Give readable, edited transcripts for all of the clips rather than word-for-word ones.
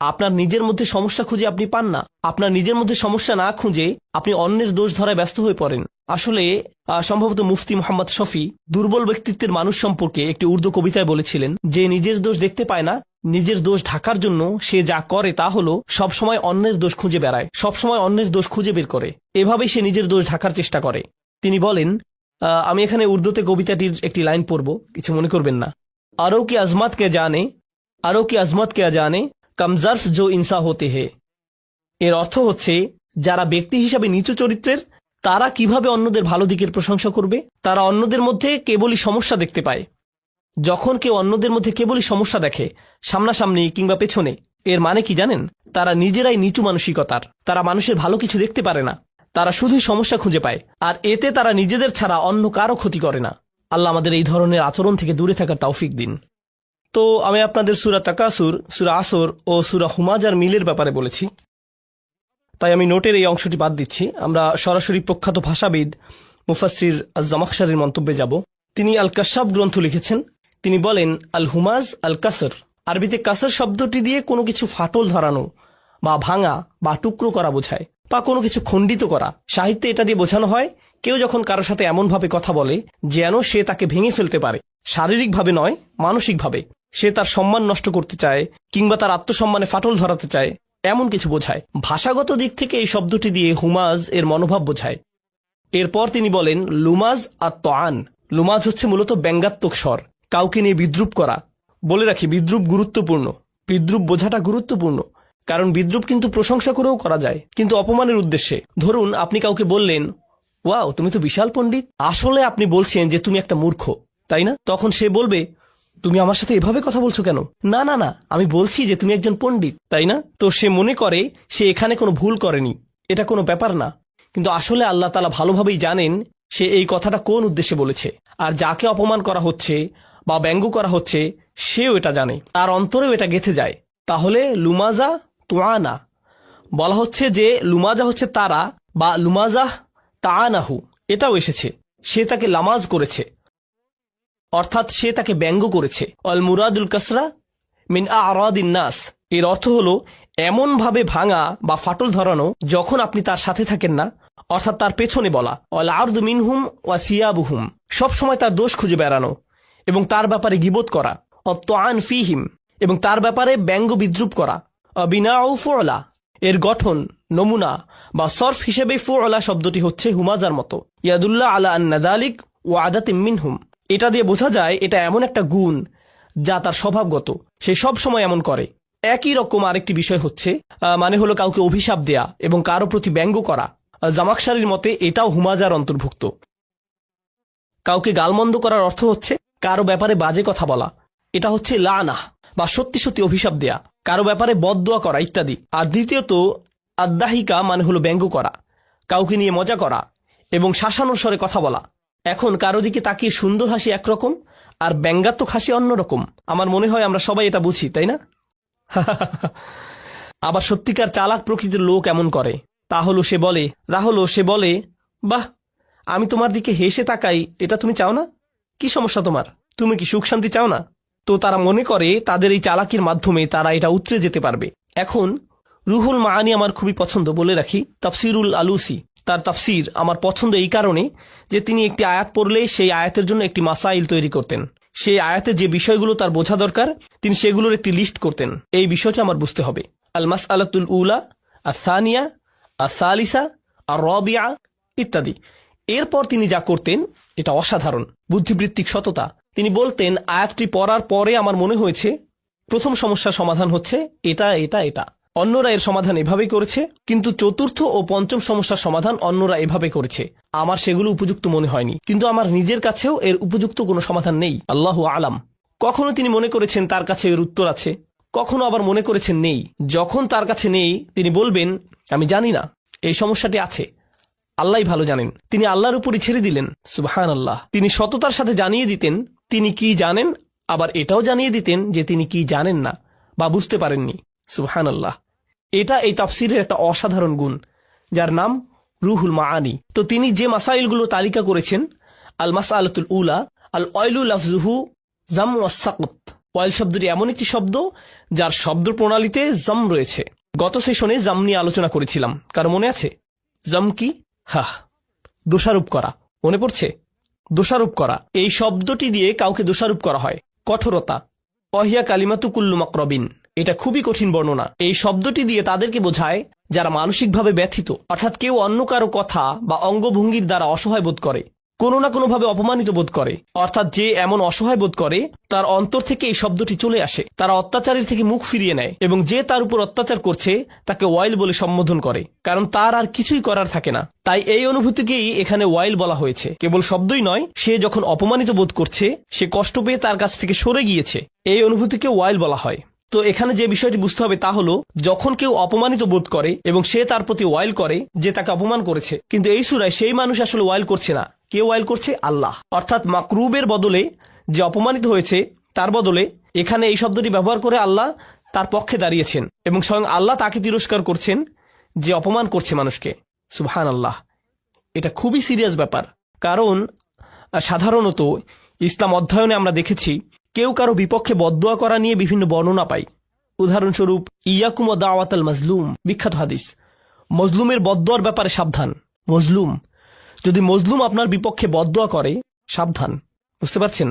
আপনার নিজের মধ্যে সমস্যা খুঁজে আপনি পান না, আপনার নিজের মধ্যে সমস্যা না খুঁজে আপনি অন্যের দোষ ধরায় ব্যস্ত হয়ে পড়েন। আসলে সম্ভবত মুফতি মোহাম্মদ শফি দুর্বল ব্যক্তিত্বের মানুষ সম্পর্কে একটি উর্দু কবিতায় বলেছিলেন যে নিজের দোষ দেখতে পায় না, নিজের দোষ ঢাকার জন্য সে যা করে তা হলো সবসময় অন্যের দোষ খুঁজে বেড়ায়, সবসময় অন্যের দোষ খুঁজে বের করে, এভাবেই সে নিজের দোষ ঢাকার চেষ্টা করে। তিনি বলেন, আমি এখানে উর্দুতে কবিতাটির একটি লাইন পড়ব, কিছু মনে করবেন না। আরও কি আজমত কে জানে, আরও কি আজমত কে জানে, কমজর্ফ জো ইনসা হতে হে। এর অর্থ হচ্ছে, যারা ব্যক্তি হিসাবে নিচু চরিত্রের তারা কিভাবে অন্যদের ভালো দিকের প্রশংসা করবে? তারা অন্যদের মধ্যে কেবলই সমস্যা দেখতে পায়। যখন কেউ অন্যদের মধ্যে কেবলই সমস্যা দেখে, সামনাসামনি কিংবা পেছনে, এর মানে কি জানেন? তারা নিজেরাই নিচু মানসিকতার, তারা মানুষের ভালো কিছু দেখতে পারে না, তারা শুধুই সমস্যা খুঁজে পায়, আর এতে তারা নিজেদের ছাড়া অন্য কারো ক্ষতি করে না। আল্লাহ আমাদের এই ধরনের আচরণ থেকে দূরে থাকার তৌফিক দিন। তো আমি আপনাদের সূরা তাকাসুর, সূরা আসর ও সূরা হুমাজার মিলের ব্যাপারে বলেছি, তাই আমি নোটের এই অংশটি বাদ দিচ্ছি। আমরা সরাসরি প্রখ্যাত ভাষাবিদ মুফাসসির আজ-জামাখশারির মন্তব্যে যাব। তিনি আল কাশাফ গ্রন্থ লিখেছেন। তিনি বলেন, আল হুমাজ আল কাসর, আরবিতে কাসর শব্দটি দিয়ে কোনো কিছু ফাটল ধরানো বা ভাঙা বা টুকরো করা বোঝায়, বা কোনো কিছু খণ্ডিত করা। সাহিত্যে এটা দিয়ে বোঝানো হয় কেউ যখন কারোর সাথে এমনভাবে কথা বলে যেন সে তাকে ভেঙে ফেলতে পারে, শারীরিকভাবে নয় মানসিকভাবে, সে তার সম্মান নষ্ট করতে চায় কিংবা তার আত্মসম্মানে ফাটল ধরাতে চায়, এমন কিছু বোঝায়। ভাষাগত দিক থেকে এই শব্দটি দিয়ে হুমাজ এর মনোভাব বোঝায়। এরপর তিনি বলেন, লুমাজ আর তোয়ান, লুমাজ হচ্ছে মূলত ব্যঙ্গাত্মক স্বর, কাউকে নিয়ে বিদ্রুপ করা। বলে রাখি, বিদ্রুপ গুরুত্বপূর্ণ, বিদ্রুপ বোঝাটা গুরুত্বপূর্ণ, কারণ বিদ্রুপ কিন্তু প্রশংসা করেও করা যায়, কিন্তু অপমানের উদ্দেশ্যে। ধরুন আপনি কাউকে বললেন, ওয়াও তুমি তো বিশাল পণ্ডিত, আসলে আপনি বলছেন যে তুমি একটা মূর্খ, তাই না? তখন সে বলবে, তুমি আমার সাথে এভাবে কথা বলছো কেন? না না না, আমি বলছি যে তুমি একজন পণ্ডিত, তাই না? তো সে মনে করে সে এখানে কোনো ভুল করেনি, এটা কোনো ব্যাপার না। কিন্তু আসলে আল্লাহ তাআলা ভালোভাবেই জানেন সে এই কথাটা কোন উদ্দেশ্যে বলেছে, আর যাকে অপমান করা হচ্ছে বা ব্যঙ্গ করা হচ্ছে সেও এটা জানে, তার অন্তরেও এটা গেঁথে যায়। তাহলে লুমাজা তোয়ানা বলা হচ্ছে যে লুমাজা হচ্ছে তারা, বা লুমাজাহ তাআনাহু এটাও এসেছে, সে তাকে লামাজ করেছে, অর্থাৎ সে তাকে ব্যঙ্গ করেছে। অল মুরাদুল কাসরা মিন আরাদিন নাস, এর অর্থ হলো এমনভাবে ভাঙা বা ফাটল ধরানো যখন আপনি তার সাথে থাকেন না, অর্থাৎ তার পেছনে বলা। অল আরদু মিনহুম ওয়া সিয়াবুহুম, সবসময় তার দোষ খুঁজে বেড়ানো এবং তার ব্যাপারে গীবত করা। অত্তআন ফিহিম, এবং তার ব্যাপারে ব্যঙ্গ বিদ্রুপ করা। অবিনাউ ফুআলা, এর গঠন, নমুনা বা সরফ হিসেবে ফুআলা শব্দটি হচ্ছে হুমাজার মতো। ইয়াদুল্লাহ আলা আন্না যালিক ওয়া আদাতিম মিনহুম, এটা দিয়ে বোঝা যায় এটা এমন একটা গুণ যা তার স্বভাবগত, সে সব সময় এমন করে। একই রকম আরেকটি বিষয় হচ্ছে, মানে হলো কাউকে অভিশাপ দেয়া এবং কারো প্রতি ব্যঙ্গ করা। জামাখশারির মতে এটাও হুমাজার অন্তর্ভুক্ত। কাউকে গালমন্দ করার অর্থ হচ্ছে কারো ব্যাপারে বাজে কথা বলা, এটা হচ্ছে লানাহ বা সত্যি সত্যি অভিশাপ দেয়া, কারো ব্যাপারে বদদোয়া করা ইত্যাদি। আর দ্বিতীয়ত আদ্দাহিকা মানে হলো ব্যঙ্গ করা, কাউকে নিয়ে মজা করা এবং শাসানোর স্বরে কথা বলা। এখন কারো দিকে তাকিয়ে সুন্দর হাসি একরকম আর ব্যঙ্গাত্মক হাসি অন্যরকম। আমার মনে হয় আমরা সবাই এটা বুঝি, তাই না? আবার সত্যিকার চালাক প্রকৃতির লোক এমন করে, তা হলো সে বলে, বাহ আমি তোমার দিকে হেসে তাকাই, এটা তুমি চাও না? কি সমস্যা তোমার? তুমি কি সুখ শান্তি চাও না? তো তারা মনে করে তাদের এই চালাকির মাধ্যমে তারা এটা উতরে যেতে পারবে। এখন রুহুল মাআনি আমার খুবই পছন্দ, বলে রাখি তাফসিরুল আলুসি, তার তাফসির আমার পছন্দ এই কারণে যে তিনি একটি আয়াত পড়লে সেই আয়াতের জন্য একটি মাসাইল তৈরি করতেন, সেই আয়াতে যে বিষয়গুলো তার বোঝা দরকার তিনি সেগুলোর একটি লিস্ট করতেন। এই বিষয়টা আমার বুঝতে হবে। আল মাসআলাতুল উলা, আস-সানিয়া, আস-সালিসা, আর-রাবিআ ইত্যাদি। এরপর তিনি যা করতেন এটা অসাধারণ, বুদ্ধিবৃত্তিক সততা। তিনি বলতেন, আয়াতটি পড়ার পরে আমার মনে হয়েছে প্রথম সমস্যার সমাধান হচ্ছে এটা এটা এটা, অন্যরা এর সমাধান এভাবেই করেছে, কিন্তু চতুর্থ ও পঞ্চম সমস্যার সমাধান অন্যরা এভাবে করেছে, আমার সেগুলো উপযুক্ত মনে হয়নি, কিন্তু আমার নিজের কাছেও এর উপযুক্ত কোনো সমাধান নেই, আল্লাহু আলাম। কখনো তিনি মনে করেছেন তার কাছে এর উত্তর আছে, কখনো আবার মনে করেছেন নেই। যখন তার কাছে নেই তিনি বলবেন, আমি জানি না, এই সমস্যাটি আছে, আল্লাহই ভালো জানেন। তিনি আল্লাহর উপরই ছেড়ে দিলেন। সুবহানাল্লাহ। তিনি সততার সাথে জানিয়ে দিতেন তিনি কি জানেন, আবার এটাও জানিয়ে দিতেন যে তিনি কি জানেন না বা বুঝতে পারেননি। সুবহানাল্লাহ। এটা এই তাফসিরের একটা অসাধারণ গুণ, যার নাম রুহুল মাআনি। তো তিনি যে মাসাইলগুলো তালিকা করেছেন, আল মাসআলাতুল উলা, আল ওয়াইলু লাফজুহু জাম ওয়াস সাকত, ওয়াইল শব্দটি এমন একটি শব্দ যার শব্দ প্রণালীতে জাম রয়েছে। গত সেশনে জাম নিয়ে আলোচনা করেছিলাম, কারো মনে আছে? জাম কি? দোষারোপ করা। মনে পড়ছে? দোষারোপ করা, এই শব্দটি দিয়ে কাউকে দোষারোপ করা হয়। কঠোরতা, ওয়াহিয়া কালিমাতু কুল্লু মাকরবিন, এটা খুবই কঠিন বর্ণনা। এই শব্দটি দিয়ে তাদেরকে বোঝায় যারা মানসিকভাবে ব্যথিত, অর্থাৎ কেউ অন্য কারো কথা বা অঙ্গভঙ্গির দ্বারা অসহায় বোধ করে, কোনো না কোনোভাবে অপমানিত বোধ করে, অর্থাৎ যে এমন অসহায় বোধ করে তার অন্তর থেকে এই শব্দটি চলে আসে। তারা অত্যাচারের থেকে মুখ ফিরিয়ে নেয় এবং যে তার উপর অত্যাচার করছে তাকে ওয়াইল বলে সম্বোধন করে, কারণ তার আর কিছুই করার থাকে না। তাই এই অনুভূতিকেই এখানে ওয়াইল বলা হয়েছে। কেবল শব্দই নয়, সে যখন অপমানিত বোধ করছে, সে কষ্ট পেয়ে তার কাছ থেকে সরে গিয়েছে, এই অনুভূতিকে ওয়াইল বলা হয়। তো এখানে যে বিষয়টি বুঝতে হবে তা হলো, যখন কেউ অপমানিত বোধ করে এবং সে তার প্রতি ওয়াইল করে যে তাকে অপমান করেছে, কিন্তু এই সূরায় সেই মানুষ আসলে ওয়াইল করছে না। কে ওয়াইল করছে? আল্লাহ। অর্থাৎ মাকরুবের বদলে যে অপমানিত হয়েছে তার বদলে এখানে এই শব্দটি ব্যবহার করে আল্লাহ তার পক্ষে দাঁড়িয়েছেন এবং স্বয়ং আল্লাহ তাকে তিরস্কার করছেন যে অপমান করছে মানুষকে। সুবহানাল্লাহ। এটা খুবই সিরিয়াস ব্যাপার, কারণ সাধারণত ইসলাম অধ্যয়নে আমরা দেখেছি কেউ কারো বিপক্ষে বদদোয়া করা নিয়ে বিভিন্ন বর্ণনা পাই। উদাহরণস্বরূপ, ইয়াকুম ওয়া দাওয়াতাল মাজলুম, বিখ্যাত হাদিস। মজলুমের বদদোয়ার ব্যাপারে সাবধান। যদি মজলুম আপনার বিপক্ষে বদদোয়া করে, সাবধান। বুঝতে পারছেন?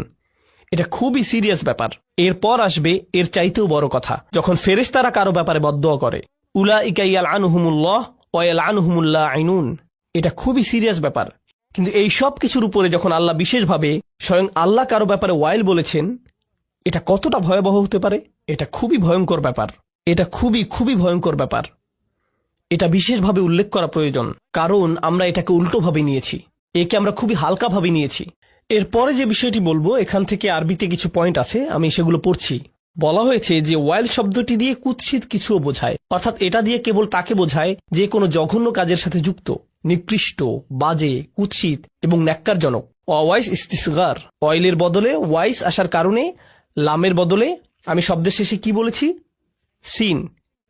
এটা খুবই সিরিয়াস ব্যাপার। এরপর আসবে এর চাইতেও বড় কথা, যখন ফেরেশতারা কারো ব্যাপারে বদদোয়া করে। উলাইকা ইয়ালআনুহুমুল্লাহ ওয়া ইয়ালআনুহুমুল লাঈনুন। এটা খুবই সিরিয়াস ব্যাপার। কিন্তু এই সব কিছুর উপরে যখন আল্লাহ বিশেষভাবে স্বয়ং আল্লাহ কারো ব্যাপারে ওয়াইল বলেছেন, এটা কতটা ভয়াবহ হতে পারে? এটা খুবই ভয়ঙ্কর ব্যাপার। এটা খুবই খুবই ভয়ঙ্কর ব্যাপার। এটা বিশেষভাবে উল্লেখ করা প্রয়োজন, কারণ আমরা এটাকে উল্টোভাবে নিয়েছি, একে আমরা খুবই হালকাভাবে নিয়েছি। এরপরে যে বিষয়টি বলবো, এখান থেকে আরবিতে কিছু পয়েন্ট আছে, আমি সেগুলো পড়ছি। বলা হয়েছে যে ওয়াইল শব্দটি দিয়ে কুৎসিত কিছুও বোঝায়, অর্থাৎ এটা দিয়ে কেবল তাকে বোঝায় যে কোনো জঘন্য কাজের সাথে যুক্ত, নিকৃষ্ট, বাজে, কুৎসিত এবং ন্যাক্কারজনক। ওয়াইস ইস্তিসগার, ওয়াইলের বদলে ওয়াইস আসার কারণে লামের বদলে আমি শব্দের শেষে কি বলেছি? সিন।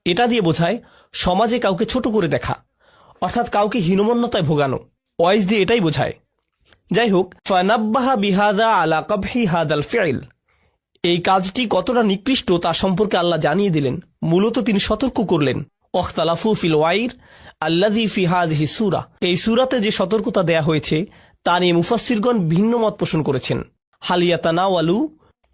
এটা দিয়ে বোঝায় সমাজে কাউকে ছোট করে দেখা, অর্থাৎ কাউকে হীনমন্যতায় ভোগানো। ওয়াইস দিয়ে এটাই বোঝায়। যাই হোক, ফানাব্বাহা বিহাদা আলা কবহি হাদাল ফিল, এই কাজটি কতটা নিকৃষ্ট তা সম্পর্কে আল্লাহ জানিয়ে দিলেন। মূলত তিনি সতর্ক করলেন। ওয়াখতালাফু ফিল ওয়াইর আল্লাযী ফি হাযিহি সূরা, এই সূরাতে যে সতর্কতা দেয়া হয়েছে তা নিয়ে মুফাসসিরগণ ভিন্ন মত পোষণ করেছেন। হাল ইয়াতানাওয়ালু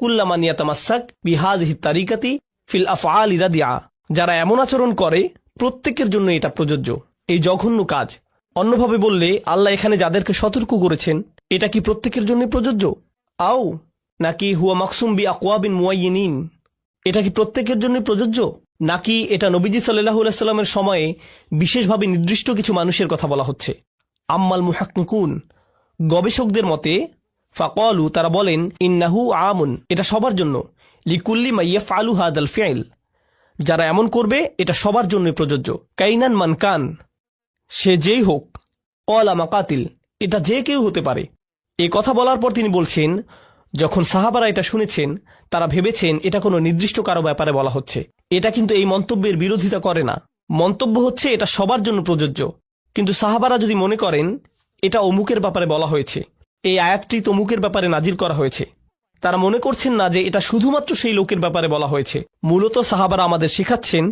কুল্লা মান ইয়াতামাসসাক বিহাযিহি তারিকাতি ফিল আফআলি রাদিআ, যারা এমন আচরণ করে প্রত্যেকের জন্য এটা প্রযোজ্য, এই জঘন্য কাজ। অন্যভাবে বললে, আল্লাহ এখানে যাদেরকে সতর্ক করেছেন এটা কি প্রত্যেকের জন্য প্রযোজ্য? আও নাকি হুয়া মাকসুম বি আকওয়াবিন মুয়ায়্যিনিন, এটা কি প্রত্যেকের জন্য প্রযোজ্য, নাকি এটা নবীজি সাল্লাল্লাহু আলাইহি সাল্লামের সময়ে বিশেষভাবে নির্দিষ্ট কিছু মানুষের কথা বলা হচ্ছে? আম্মাল মুহাক্কিকুন, গবেষকদের মতে, ফাকালু, তারা বলেন, ইন্নাহু আমুন, এটা সবার জন্য, লিকুল্লি মা ইয়াফআলু হাদাল ফিল, যারা এমন করবে এটা সবার জন্য প্রযোজ্য। কাইনান মান কান, সে যেই হোক, ক্বালা মাকাতিল, এটা যে কেউ হতে পারে। এই কথা বলার পর তিনি বলছেন, যখন সাহাবারা এটা শুনেছেন তারা ভেবেছেন এটা কোনো নির্দিষ্ট কারো ব্যাপারে বলা হচ্ছে। এটা কিন্তু এই মন্তব্যের বিরোধিতা করে না। মন্তব্য হচ্ছে এটা সবার জন্য প্রযোজ্য। কিন্তু সাহাবারা যদি মনে করেন এটা অমুকের ব্যাপারে বলা হয়েছে, এই আয়াতটি তমুকের ব্যাপারে নাজিল করা হয়েছে, তারা মনে করছেন না যে এটা শুধুমাত্র সেই লোকের ব্যাপারে বলা হয়েছে। মূলত সাহাবারা আমাদের শেখাচ্ছেন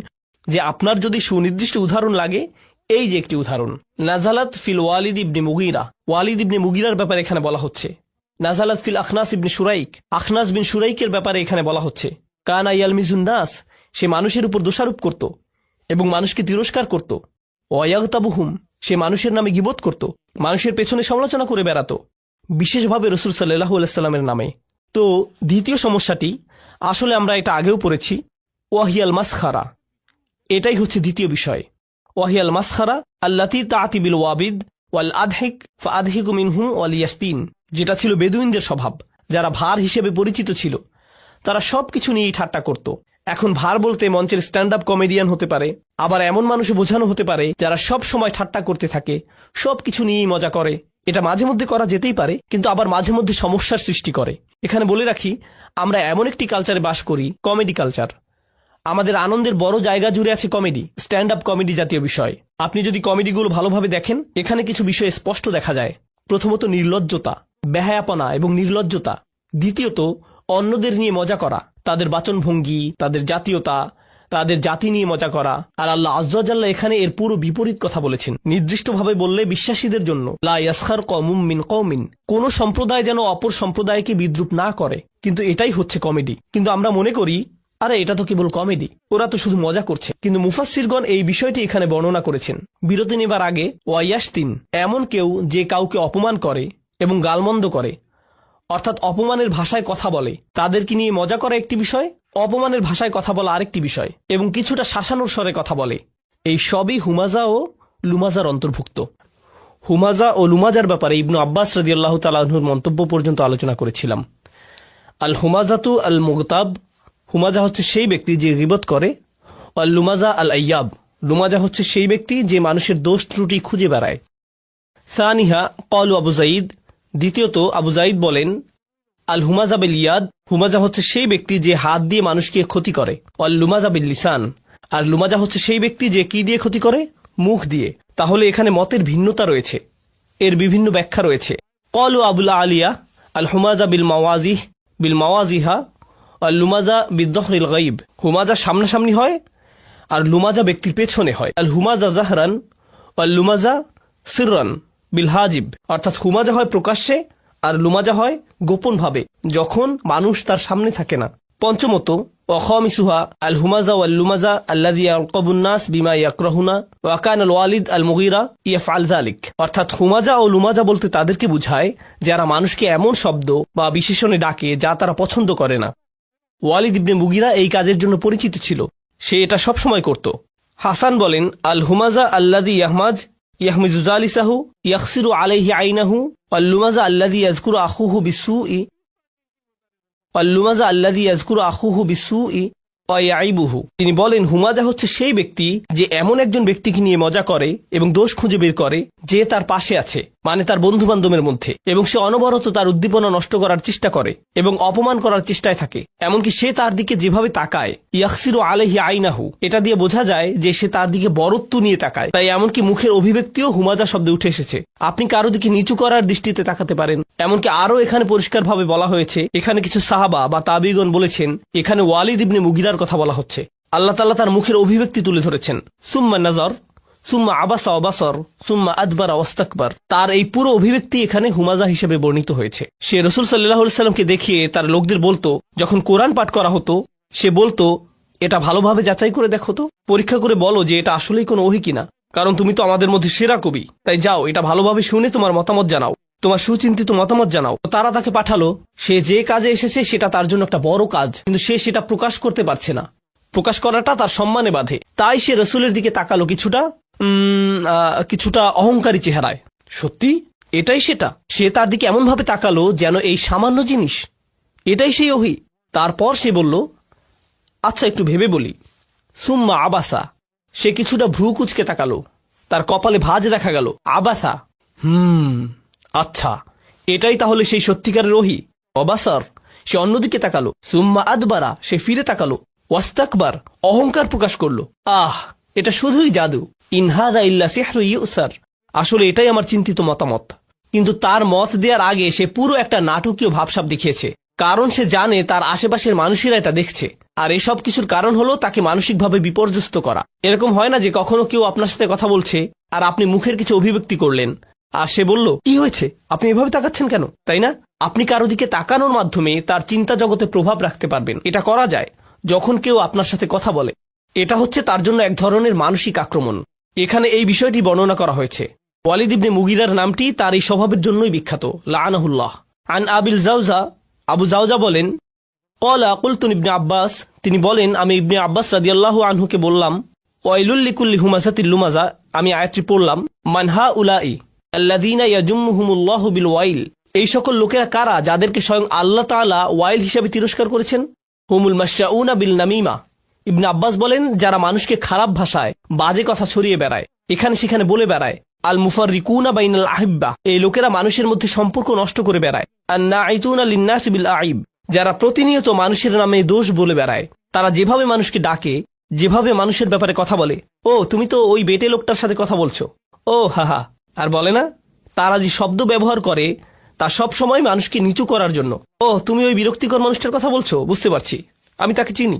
যে আপনার যদি সুনির্দিষ্ট উদাহরণ লাগে, এই যে একটি উদাহরণ, নাজালাত ফিল ওয়ালিদ ইবনে মুগীরা, ওয়ালিদ ইবনে মুগীরার ব্যাপারে এখানে বলা হচ্ছে। নাজালাত ফিল আখনাস ইবনে শুরাইক, আখনাস বিন শুরাইকের ব্যাপারে এখানে বলা হচ্ছে। কানা ইয়ালমিজুন নাস, সে মানুষের উপর দোষারোপ করত এবং মানুষকে তিরস্কার করত। ওয়ায়াগতাবুহুম, সে মানুষের নামে গীবত করত, মানুষের পেছনে সমালোচনা করে বেড়াত, বিশেষভাবে রাসূল সাল্লাল্লাহু আলাইহি সাল্লামের নামে। তো দ্বিতীয় সমস্যাটি, আসলে আমরা এটা আগেও পড়েছি, ওয়াহিয়াল মাসখারা, এটাই হচ্ছে দ্বিতীয় বিষয়। ওয়াহিয়াল মাসখারা আল্লাতী তাআতি বিল ওয়াবিদ ওয়াল আদহিক ফাআদহিকু মিনহু ওয়াল ইয়াসতিন, যেটা ছিল বেদুইনদের স্বভাব, যারা ভার হিসেবে পরিচিত ছিল। তারা সবকিছু নিয়েই ঠাট্টা করত। এখন ভার বলতে মঞ্চের স্ট্যান্ড আপ কমেডিয়ান হতে পারে, আবার এমন মানুষে বোঝানো হতে পারে যারা সব সময় ঠাট্টা করতে থাকে, সবকিছু নিয়েই মজা করে। এটা মাঝে মধ্যে করা যেতেই পারে, কিন্তু আবার মাঝে মধ্যে সমস্যার সৃষ্টি করে। এখানে বলে রাখি, আমরা এমন একটি কালচারে বাস করি, কমেডি কালচার। আমাদের আনন্দের বড় জায়গা জুড়ে আছে কমেডি, স্ট্যান্ড আপ কমেডি জাতীয় বিষয়। আপনি যদি কমেডিগুলো ভালোভাবে দেখেন, এখানে কিছু বিষয় স্পষ্ট দেখা যায়। প্রথমত নির্লজ্জতা, বেহায়াপনা এবং নির্লজ্জতা। দ্বিতীয়ত অন্যদের নিয়ে মজা করা, তাদের বাচনভঙ্গি, তাদের জাতীয়তা, তাদের জাতি নিয়ে মজা করা। আর আল্লাহ আয্যা ওয়া জাল্লা এখানে এর পুরো বিপরীত কথা বলেছেন। নির্দিষ্টভাবে বললে বিশ্বাসীদের জন্য লা ইয়াসখার কওমুম মিন কওমিন, কোন সম্প্রদায় যেন অপর সম্প্রদায়কে বিদ্রুপ না করে। কিন্তু এটাই হচ্ছে কমেডি। কিন্তু আমরা মনে করি আরে এটা তো কেবল কমেডি, ওরা তো শুধু মজা করছে। কিন্তু মুফাসসিরগণ এই বিষয়টি এখানে বর্ণনা করেছেন। বিরতি নেবার আগে ওয়াইয়াসতিন, এমন কেউ যে কাউকে অপমান করে এবং গালমন্দ করে, অর্থাৎ অপমানের ভাষায় কথা বলে, তাদেরকে নিয়ে মজা করা একটি বিষয়, অপমানের ভাষায় কথা বলা আরেকটি বিষয়, এবং কিছুটা শাসানোর স্বরে কথা বলে। এই সবই হুমাজা ও লুমাজার অন্তর্ভুক্ত। হুমাজা ও লুমাজার ব্যাপারে ইবনু আব্বাস রাদিয়াল্লাহু তাআলা আনহুর মন্তব্য পর্যন্ত আলোচনা করেছিলাম। আল হুমাজাতু আল মুগতাব, হুমাজা হচ্ছে সেই ব্যক্তি যে গীবত করে। আল লুমাজা আল আইয়াব, লুমাজা হচ্ছে সেই ব্যক্তি যে মানুষের দোষ ত্রুটি খুঁজে বেড়ায়। সানিহা ক্বালু আবু যায়েদ, দ্বিতীয়ত আবু যায়েদ বলেন আল হুমাজা বিল ইয়াদ, হুমাজা হচ্ছে সেই ব্যক্তি যে হাত দিয়ে মানুষকে ক্ষতি করে। আল লুমাজা বিল লিসান, আর লুমাজা হচ্ছে সেই ব্যক্তি যে কি দিয়ে ক্ষতি করে? মুখ দিয়ে। তাহলে এখানে মতের ভিন্নতা রয়েছে, এর বিভিন্ন ব্যাখ্যা রয়েছে। ক্বালু আবুল আলিয়া আল হুমাজা বিল মাওয়াজিহা আর লুমাজা বিদ্দহরিল গাইব, হুমাজা সামনাসামনি হয় আর লুমাজা ব্যক্তির পেছনে হয়। আল হুমাজা জাহরান আর লুমাজা সিররান বিল হাজিব, অর্থাৎ হুমাজা হয় প্রকাশ্যে আর লুমাজা হয় গোপন ভাবে, যখন মানুষ তার সামনে থাকে না। পঞ্চমত ওয়াখামিসুহা আল হুমাজা ওয়াল লুমাজা আল্লাযী ইয়ারকাবুন নাস বিমা ইয়াকরাহুনা ওয়া কানা আল ওয়ালিদ আল মুগীরা ইয়াফআল যালিক, অর্থাৎ হুমাজা ও লুমাজা বলতে তাদেরকে বুঝায় যারা মানুষকে এমন শব্দ বা বিশেষণে ডাকে যা তারা পছন্দ করে না। ওয়ালিদ ইবনে মুগীরা এই কাজের জন্য পরিচিত ছিল, সে এটা সবসময় করত। হাসান বলেন আল হুমাজা আল্লাযী ইয়াহমিজু জালিসাহু ইয়াখসিরু আলাইহি আইনাহু ওয়াল লুমাজা আল্লাযী ইয়াযকুরু আখুহু বিসসুই ওয়া ইয়াইবুহু। তিনি বলেন হুমাজা হচ্ছে সেই ব্যক্তি যে এমন একজন ব্যক্তিকে নিয়ে মজা করে এবং দোষ খুঁজে বের করে যে তার পাশে আছে, মানে তার বন্ধু বান্ধবের মধ্যে, এবং সে অনবরত তার উদ্দীপনা নষ্ট করার চেষ্টা করে এবং অপমান করার চেষ্টায় থাকে। এমনকি সে তার দিকে যেভাবে তাকায়, ইয়াখসিরু আলাইহি আইনাহু, এটা দিয়ে বোঝা যায় যে সে তার দিকে বরত্ব নিয়ে তাকায়। তাই এমনকি মুখের অভিব্যক্তিও হুমাজা শব্দে উঠে এসেছে। আপনি কারো দিকে নিচু করার দৃষ্টিতে তাকাতে পারেন। এমনকি আরো এখানে পরিষ্কারভাবে বলা হয়েছে, এখানে কিছু সাহাবা বা তাবিগণ বলেছেন এখানে ওয়ালিদ ইবনে মুগীরার কথা বলা হচ্ছে। আল্লাহ তাআলা তার মুখের অভিব্যক্তি তুলে ধরেছেন, সুম্মা নাজর সুম্মা আবাসা ওয়া বাসর সুম্মা আদবারা ওয়াস্তাকবার। তার এই পুরো অভিব্যক্তি এখানে হুমাজা হিসেবে বর্ণিত হয়েছে। সে রাসূল সাল্লাল্লাহু আলাইহি সাল্লামকে দেখিয়ে তার লোকদের বলতো, যখন কোরআন পাঠ করা হতো সে বলতো এটা ভালোভাবে যাচাই করে দেখো তো, পরীক্ষা করে বলো যে এটা আসলেই কোনো ওহী কিনা, কারণ তুমি তো আমাদের মধ্যে সেরা কবি, তাই যাও এটা ভালোভাবে শুনে তোমার মতামত জানাও, তোমার সুচিন্তিত মতামত জানাও। তারা তাকে পাঠালো। সে যে কাজে এসেছে সেটা তার জন্য একটা বড় কাজ, কিন্তু সে সেটা প্রকাশ করতে পারছে না। প্রকাশ করাটা তার সম্মানে বাধে। তাই সে রসুলের দিকে তাকালো কিছুটা অহংকারী চেহারায়। সত্যি এটাই সেটা। সে তার দিকে এমন ভাবে তাকালো যেন এই সামান্য জিনিস এটাই সেই ওহী। তারপর সে বলল, আচ্ছা একটু ভেবে বলি। সুম্মা আবাসা, সে কিছুটা ভ্রু কুচকে তাকালো, তার কপালে ভাঁজ দেখা গেল। আবাসা, আচ্ছা এটাই তাহলে সেই সত্যিকারের ওহী। অবাসর, সে অন্যদিকে তাকালো। সুম্মা আদবারা, সে ফিরে তাকালো। ওয়াস্তাকবার, অহংকার প্রকাশ করলো। এটা শুধুই জাদু। ইনহাদা ইল্লা সিহরু ইউসার, আসলে এটাই আমার চিন্তিত মতামত। কিন্তু তার মত দেওয়ার আগে সে পুরো একটা নাটকীয় ভাবসাব দেখিয়েছে, কারণ সে জানে তার আশেপাশের মানুষেরা এটা দেখছে। আর এসব কিছুর কারণ হলো তাকে মানসিকভাবে বিপর্যস্ত করা। এরকম হয় না যে কখনো কেউ আপনার সাথে কথা বলছে আর আপনি মুখের কিছু অভিব্যক্তি করলেন আর সে বলল, কি হয়েছে, আপনি এভাবে তাকাচ্ছেন কেন, তাই না? আপনি কারো দিকে তাকানোর মাধ্যমে তার চিন্তা জগতে প্রভাব রাখতে পারবেন। এটা করা যায় যখন কেউ আপনার সাথে কথা বলে। এটা হচ্ছে তার জন্য এক ধরনের মানসিক আক্রমণ। এখানে এই বিষয়টি বর্ণনা করা হয়েছে। ওয়ালিদ ইবনে মুগীরার নামটি তার এই স্বভাবের জন্যই বিখ্যাত, লাআনাহুল্লাহ। আন আবিল জাওজা, আবু জাওজা বলেন, ক্বালা কুলতু ইবনে আব্বাস, তিনি বলেন আমি ইবনে আব্বাস রাদিয়াল্লাহু আনহুকে বললাম, ওয়াইলুল লিকুল্লি হুমাজাতিল লুমাজা, আমি আয়াতটি পড়লাম, মান হাউলাই আল্লাযীনা ইয়াজুমুহুমুল্লাহু বিল ওয়াইল, এই সকল লোকেরা কারা যাদেরকে স্বয়ং আল্লাহ তাআলা ওয়াইল হিসেবে তিরস্কার করেছেন? হুমুল মাশাউনা বিল নামিমা, ইবনে আব্বাস বলেন যারা মানুষকে খারাপ ভাষায় বাজে কথা ছড়িয়ে বেড়ায়, এখানে সেখানে বলে বেড়ায়। আল মুফাররিকুনা বাইনাল আহিব্বা, এই লোকেরা মানুষের মধ্যে সম্পর্ক নষ্ট করে বেড়ায়। আন নাঈতুনা লিন্নাসি বিল আইব, যারা প্রতিনিয়ত মানুষের নামে দোষ বলে বেড়ায়। তারা যেভাবে মানুষকে ডাকে, যেভাবে মানুষের ব্যাপারে কথা বলে, ও তুমি তো ওই বেটে লোকটার সাথে কথা বলছো, ও হা, আর বলে না, তারা যে শব্দ ব্যবহার করে তা সব সময় মানুষকে নিচু করার জন্য। ও, তুমি ওই বিরক্তিকর মানুষটার কথা বলছো, বুঝতে পারছি, আমি তাকে চিনি।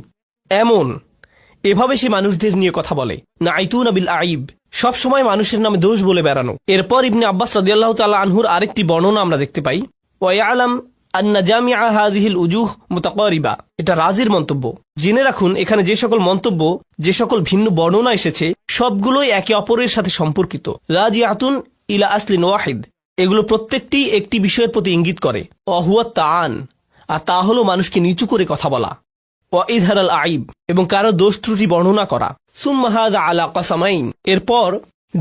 এভাবে সে মানুষদের নিয়ে কথা বলে। না আইতুনা বিল আইব, সব সময় মানুষের নামে দোষ বলে বেড়ানো। এরপর ইবনে আব্বাস রাদিয়াল্লাহু তাআলা আনহুর আরেকটি বর্ণনা আমরা দেখতে পাই, ওয়া ইয়ালাম আন্না জামিআ হাযিহিল উজুহ মুতাকারিবা। এটা রাজির মন্তব্য। জেনে রাখুন, এখানে যে সকল মন্তব্য, যে সকল ভিন্ন বর্ণনা এসেছে, সবগুলোই একে অপরের সাথে সম্পর্কিত। রাজিআতুন ইলা আসলিন ওয়াহিদ, এগুলো প্রত্যেকটি একটি বিষয়ের প্রতি ইঙ্গিত করে। ওয়াহুয়া তাআন, আর তা হলো মানুষকে নিচু করে কথা বলা। ওয়া ইযহারাল আইব, এবং কারো দোষ ত্রুটি বর্ণনা করা। সুম্মা হাযা আলা কাসামাইন, এরপর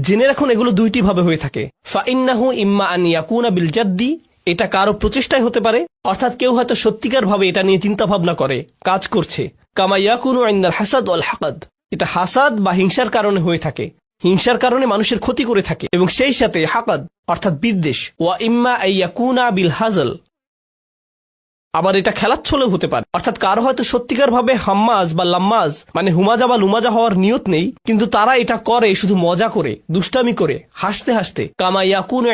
জেনে রাখুন এগুলো দুইটি ভাবে হয়ে থাকে। ফাইন্নাহু ইম্মা আন ইয়াকুনা বিল জাদ্দি, এটা কারো প্রচেষ্টায় হতে পারে, অর্থাৎ কেউ হয়তো সত্যিকার ভাবে এটা নিয়ে চিন্তা ভাবনা করে, কাজ করছে। কামা ইয়াকুনু ইনদাল হাসাদ ওয়াল হাকাদ, এটা হাসাদ বা হিংসার কারণে হয়ে থাকে, হিংসার কারণে মানুষের ক্ষতি করে থাকে, এবং সেই সাথে হাকাদ অর্থাৎ বিদ্বেষ। ওয়া ইম্মা ইয়াকুনা বিল হাজল, আবার এটা খেলাচ্ছলেও হতে পারে, অর্থাৎ কারো হয়তো সত্যিকার ভাবে হাম্মাজ বা লাম্মাজ মানে হুমাজা বা লুমাজা হওয়ার নিয়ত নেই, কিন্তু তারা এটা করে শুধু মজা করে, দুষ্টামি করে, হাসতে হাসতে। কামা ইয়াকুনু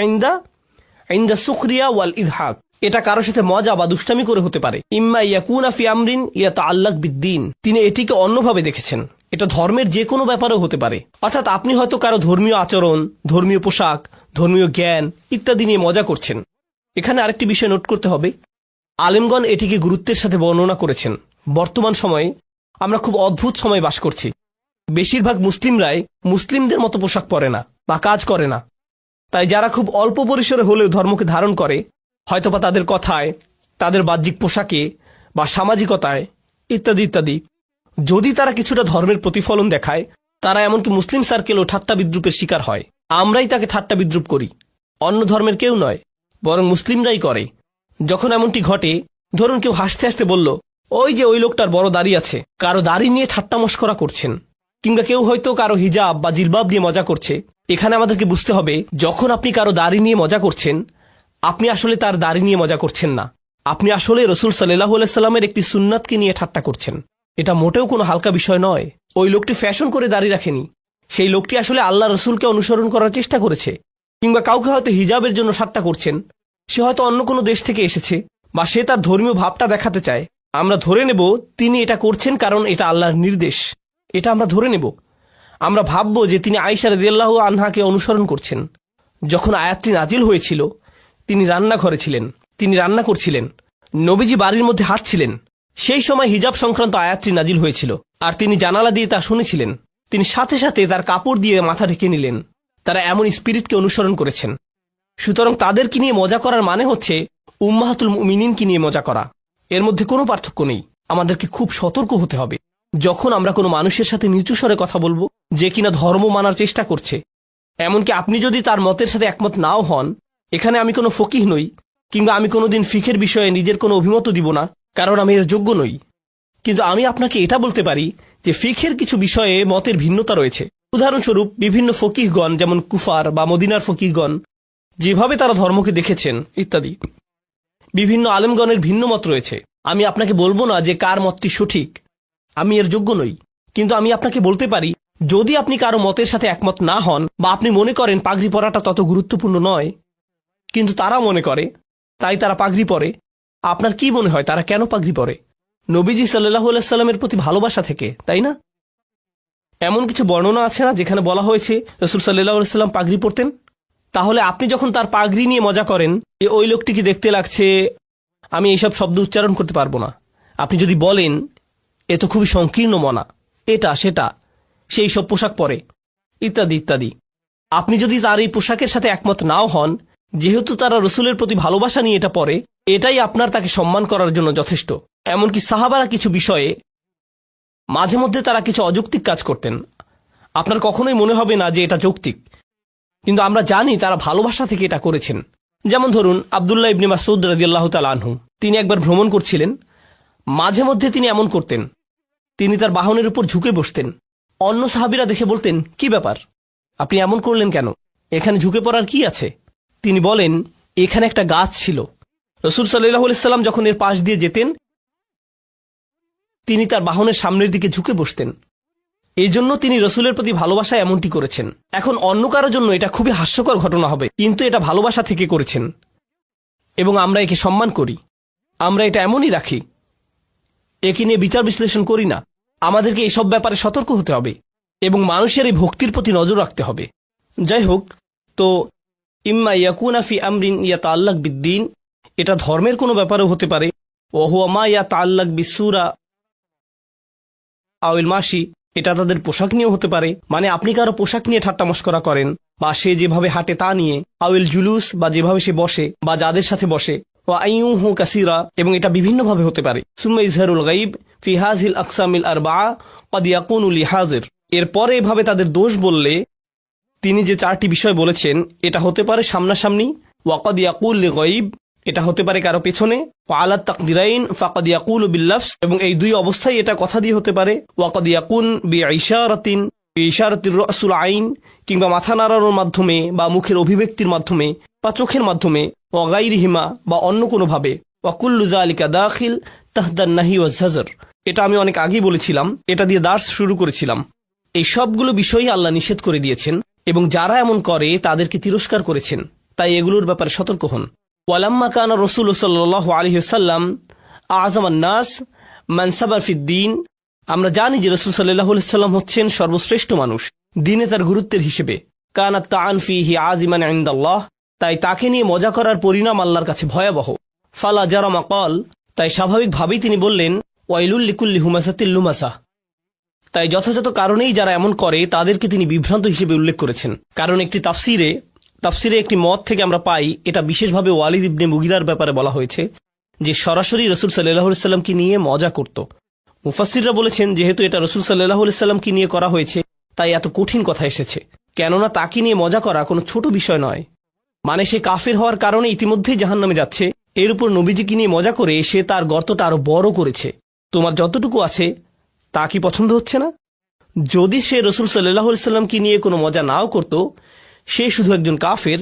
ইনদা সুখরিয়া ওয়াল ইদহাক, এটা কারোর সাথে মজা বা দুষ্টামি করে হতে পারে। ইম্মা ইয়াকুনা ফি আমরিন ইয়াতাআল্লাক বিদ্দীন, তিনি এটিকে অন্যভাবে দেখেছেন, এটা ধর্মের যে কোনো ব্যাপারেও হতে পারে। অর্থাৎ আপনি হয়তো কারো ধর্মীয় আচরণ, ধর্মীয় পোশাক, ধর্মীয় জ্ঞান ইত্যাদি নিয়ে মজা করছেন। এখানে আরেকটি বিষয় নোট করতে হবে, আলেমগণ এটিকে গুরুত্বের সাথে বর্ণনা করেছেন। বর্তমান সময়ে আমরা খুব অদ্ভুত সময় বাস করছি। বেশিরভাগ মুসলিমরাই মুসলিমদের মতো পোশাক পরে না বা কাজ করে না। তাই যারা খুব অল্প পরিসরে হলেও ধর্মকে ধারণ করে, হয়তোবা তাদের কথায়, তাদের বাহ্যিক পোশাকে বা সামাজিকতায় ইত্যাদি ইত্যাদি, যদি তারা কিছুটা ধর্মের প্রতিফলন দেখায়, তারা এমনকি মুসলিম সার্কেলও ঠাট্টা বিদ্রুপের শিকার হয়। আমরাই তাকে ঠাট্টা বিদ্রুপ করি, অন্য ধর্মের কেউ নয়, বরং মুসলিমরাই করে। যখন এমনটি ঘটে, ধরুন কেউ হাসতে হাসতে বলল, ওই যে ওই লোকটার বড় দাড়ি আছে, কারো দাড়ি নিয়ে ঠাট্টা মশকরা করছেন, কিংবা কেউ হয়তো কারো হিজাব বা জিলবাব নিয়ে মজা করছে। এখানে আমাদেরকে বুঝতে হবে, যখন আপনি কারো দাড়ি নিয়ে মজা করছেন, আপনি আসলে তার দাড়ি নিয়ে মজা করছেন না, আপনি আসলে রাসূল সাল্লাল্লাহু আলাইহি সাল্লামের একটি সুন্নাতকে নিয়ে ঠাট্টা করছেন। এটা মোটেও কোনো হালকা বিষয় নয়। ওই লোকটি ফ্যাশন করে দাড়ি রাখেনি, সেই লোকটি আসলে আল্লাহ রসুলকে অনুসরণ করার চেষ্টা করেছে। কিংবা কাউকে হয়তো হিজাবের জন্য ঠাট্টা করছেন, সে হয়তো অন্য কোনো দেশ থেকে এসেছে, বা সে তার ধর্মীয় ভাবটা দেখাতে চায়। আমরা ধরে নেব তিনি এটা করছেন কারণ এটা আল্লাহর নির্দেশ, এটা আমরা ধরে নেব। আমরা ভাববো যে তিনি আয়েশা রাদিয়াল্লাহু আনহাকে অনুসরণ করছেন। যখন আয়াতটি নাজিল হয়েছিল, তিনি রান্নাঘরে ছিলেন, তিনি রান্না করছিলেন, নবীজি বাড়ির মধ্যে হাঁটছিলেন। সেই সময় হিজাব সংক্রান্ত আয়াতটি নাজিল হয়েছিল, আর তিনি জানালা দিয়ে তা শুনেছিলেন। তিনি সাথে সাথে তার কাপড় দিয়ে মাথা ঢেকে নিলেন। তারা এমন স্পিরিটকে অনুসরণ করেছেন। সুতরাং তাদেরকে নিয়ে মজা করার মানে হচ্ছে উম্মাহাতুল মুমিনিনকে নিয়ে মজা করা। এর মধ্যে কোনো পার্থক্য নেই। আমাদেরকে খুব সতর্ক হতে হবে যখন আমরা কোনো মানুষের সাথে নিচু স্বরে কথা বলবো, যে কিনা ধর্ম মানার চেষ্টা করছে। এমনকি আপনি যদি তার মতের সাথে একমত নাও হন, এখানে আমি কোনো ফকিহ নই, কিংবা আমি কোনোদিন ফিকের বিষয়ে নিজের কোনো অভিমত দিব না, কারণ আমি এর যোগ্য নই। কিন্তু আমি আপনাকে এটা বলতে পারি যে ফিকের কিছু বিষয়ে মতের ভিন্নতা রয়েছে। উদাহরণস্বরূপ, বিভিন্ন ফকিহগণ, যেমন কুফার বা মদিনার ফকিহগণ, যেভাবে তারা ধর্মকে দেখেছেন ইত্যাদি, বিভিন্ন আলেমগণের ভিন্ন মত রয়েছে। আমি আপনাকে বলবো না যে কার মতটি সঠিক, আমি এর যোগ্য নই। কিন্তু আমি আপনাকে বলতে পারি, যদি আপনি কারো মতের সাথে একমত না হন, বা আপনি মনে করেন পাগড়ি পরাটা তত গুরুত্বপূর্ণ নয়, কিন্তু তারা মনে করে, তাই তারা পাগড়ি পরে, আপনার কি মনে হয় তারা কেন পাগড়ি পরে? নবীজি সাল্লাল্লাহু আলাইহি সাল্লামের প্রতি ভালোবাসা থেকে, তাই না? এমন কিছু বর্ণনা আছে না যেখানে বলা হয়েছে রাসূল সাল্লাল্লাহু আলাইহি সাল্লাম পাগড়ি পরতেন? তাহলে আপনি যখন তার পাগড়ি নিয়ে মজা করেন যে ওই লোকটিকে দেখতে লাগছে, আমি এইসব শব্দ উচ্চারণ করতে পারবো না, আপনি যদি বলেন এ তো খুবই সংকীর্ণ মনা, এটা সেটা, সেই সব পোশাক পরে ইত্যাদি ইত্যাদি, আপনি যদি তার এই পোশাকের সাথে একমত নাও হন, যেহেতু তারা রসুলের প্রতি ভালোবাসা নিয়ে এটা পরে, এটাই আপনার তাকে সম্মান করার জন্য যথেষ্ট। এমনকি সাহাবারা কিছু বিষয়ে মাঝে মধ্যে তারা কিছু অযৌক্তিক কাজ করতেন, আপনার কখনোই মনে হবে না যে এটা যৌক্তিক, কিন্তু আমরা জানি তারা ভালোবাসা থেকে এটা করেছেন। যেমন ধরুন আব্দুল্লাহ ইবনে মাসউদ রাদিয়াল্লাহু তাআলা আনহু, তিনি একবার ভ্রমণ করছিলেন। মাঝে মধ্যে তিনি এমন করতেন, তিনি তার বাহনের উপর ঝুঁকে বসতেন। অন্য সাহাবীরা দেখে বলতেন, কি ব্যাপার, আপনি এমন করলেন কেন, এখানে ঝুঁকে পড়ার কি আছে? তিনি বলেন, এখানে একটা গাছ ছিল, রাসূল সাল্লাল্লাহু আলাইহি সাল্লাম যখন এর পাশ দিয়ে যেতেন, তিনি তার বাহনের সামনের দিকে ঝুঁকে বসতেন। এই জন্য তিনি রসুলের প্রতি ভালোবাসা এমনটি করেছেন। এখন অন্য কারোর জন্য এটা খুবই হাস্যকর ঘটনা হবে, কিন্তু এটা ভালোবাসা থেকে করেছেন। এবং আমরা একে সম্মান করি, আমরা এটা এমনই রাখি, একে নিয়ে বিচার বিশ্লেষণ করি না। আমাদেরকে এসব ব্যাপারে সতর্ক হতে হবে এবং মানুষের এই ভক্তির প্রতি নজর রাখতে হবে। যাই হোক, তো ইম্মা ইয়াকুনা ফি আমরিন ইয়াতাআল্লাক বিদ্দীন, এটা ধর্মের কোনো ব্যাপারেও হতে পারে। ওয়া হুয়া মা ইয়াতাআল্লাক বিসসুরা আউল মাশি, এটা তাদের পোশাক নিয়েও হতে পারে, মানে আপনি কারো পোশাক নিয়ে ঠাট্টা মশকরা করেন, বা সে যেভাবে হাঁটে তা নিয়ে, আউল জুলুস, বা যেভাবে সে বসে বা যাদের সাথে বসে, ওয়া আইয়ুহু কাসীরা, এবং এটা বিভিন্নভাবে হতে পারে। সুম্মা ইজহারুল গায়ব ফি হাযিল আকসামিল আরবাআ ক্বাদ ইয়াকুনু লিহাজির, এরপরে এভাবে তাদের দোষ বললে তিনি যে 4টি বিষয় বলেছেন এটা হতে পারে সামনাসামনি, ওয়া ক্বাদ ইয়াকুল লিগায়ব, এটা হতে পারে কারো পেছনে, ওয়া আলা তাকদিরাইন ফাকাদ ইয়াকুলু বিল্লাফস, এবং এই দুই অবস্থায় এটা কথা দিয়ে হতে পারে, ওয়া ক্বাদ ইয়াকুন বিইশারাতির রাসুল আইন, কিংবা মাথা নাড়ানোর মাধ্যমে বা মুখের অভিব্যক্তির মাধ্যমে বা চোখের মাধ্যমে, ওয়া গায়রিহিমা, বা অন্য কোনোভাবে, ওয়া কুল্লু যালিকা দাখিল তাহদান নাহি ওয়াজ জাজর, এটা আমি অনেক আগেই বলেছিলাম, এটা দিয়ে দার্স শুরু করেছিলাম। এই সবগুলো বিষয়ই আল্লাহ নিষেধ করে দিয়েছেন এবং যারা এমন করে তাদেরকে তিরস্কার করেছেন, তাই এগুলোর ব্যাপারে সতর্ক হন। ওয়ালাম্মা কানা রাসূল সাল্লাল্লাহু আলাইহি ওয়াসাল্লাম আযমান নাস মানসাবান ফিদ্দীন, আমরা জানি যে রাসূল সাল্লাল্লাহু আলাইহি ওয়াসাল্লাম হচ্ছেন সর্বশ্রেষ্ঠ মানুষ দিনে তার গুরুত্বের হিসেবে। কানাত তাআন ফিহি আযিমান ইনদাল্লাহ, তাই তাকে নিয়ে মজা করার পরিণাম আল্লাহর কাছে ভয়াবহ। ফালা জারামা ক্বাল, তাই স্বাভাবিকভাবেই তিনি বললেন, ওয়াইলুল লিকুল্লি হুমাযাতিল লুমাযা, তাই যথাযথ কারণেই যারা এমন করে তাদেরকে তিনি বিভ্রান্ত হিসেবে উল্লেখ করেছেন। কারণ একটি তাফসিরে একটি মত থেকে আমরা পাই, এটা বিশেষভাবে ওয়ালিদ ইবনে মুগিরার ব্যাপারে বলা হয়েছে যে সরাসরি রাসূল সাল্লাল্লাহু আলাইহি ওয়াসাল্লামকে নিয়ে মজা করত। মুফাসসিররা বলেছেন যেহেতু এটা রাসূল সাল্লাল্লাহু আলাইহি ওয়াসাল্লামকে নিয়ে করা হয়েছে তাই এত কঠিন কথা এসেছে, কেননা তাকে নিয়ে মজা করা কোনো ছোট বিষয় নয়। মানে সে কাফির হওয়ার কারণে ইতিমধ্যেই জাহান্নামে যাচ্ছে, এর উপর নবীজিকে নিয়ে মজা করে সে তার গর্তটা আরো বড় করেছে। তোমার যতটুকু আছে তা কি পছন্দ হচ্ছে না? যদি সে রাসূল সাল্লাল্লাহু আলাইহি ওয়াসাল্লামকে নিয়ে কোনো মজা নাও করত, সে শুধু একজন কাফের,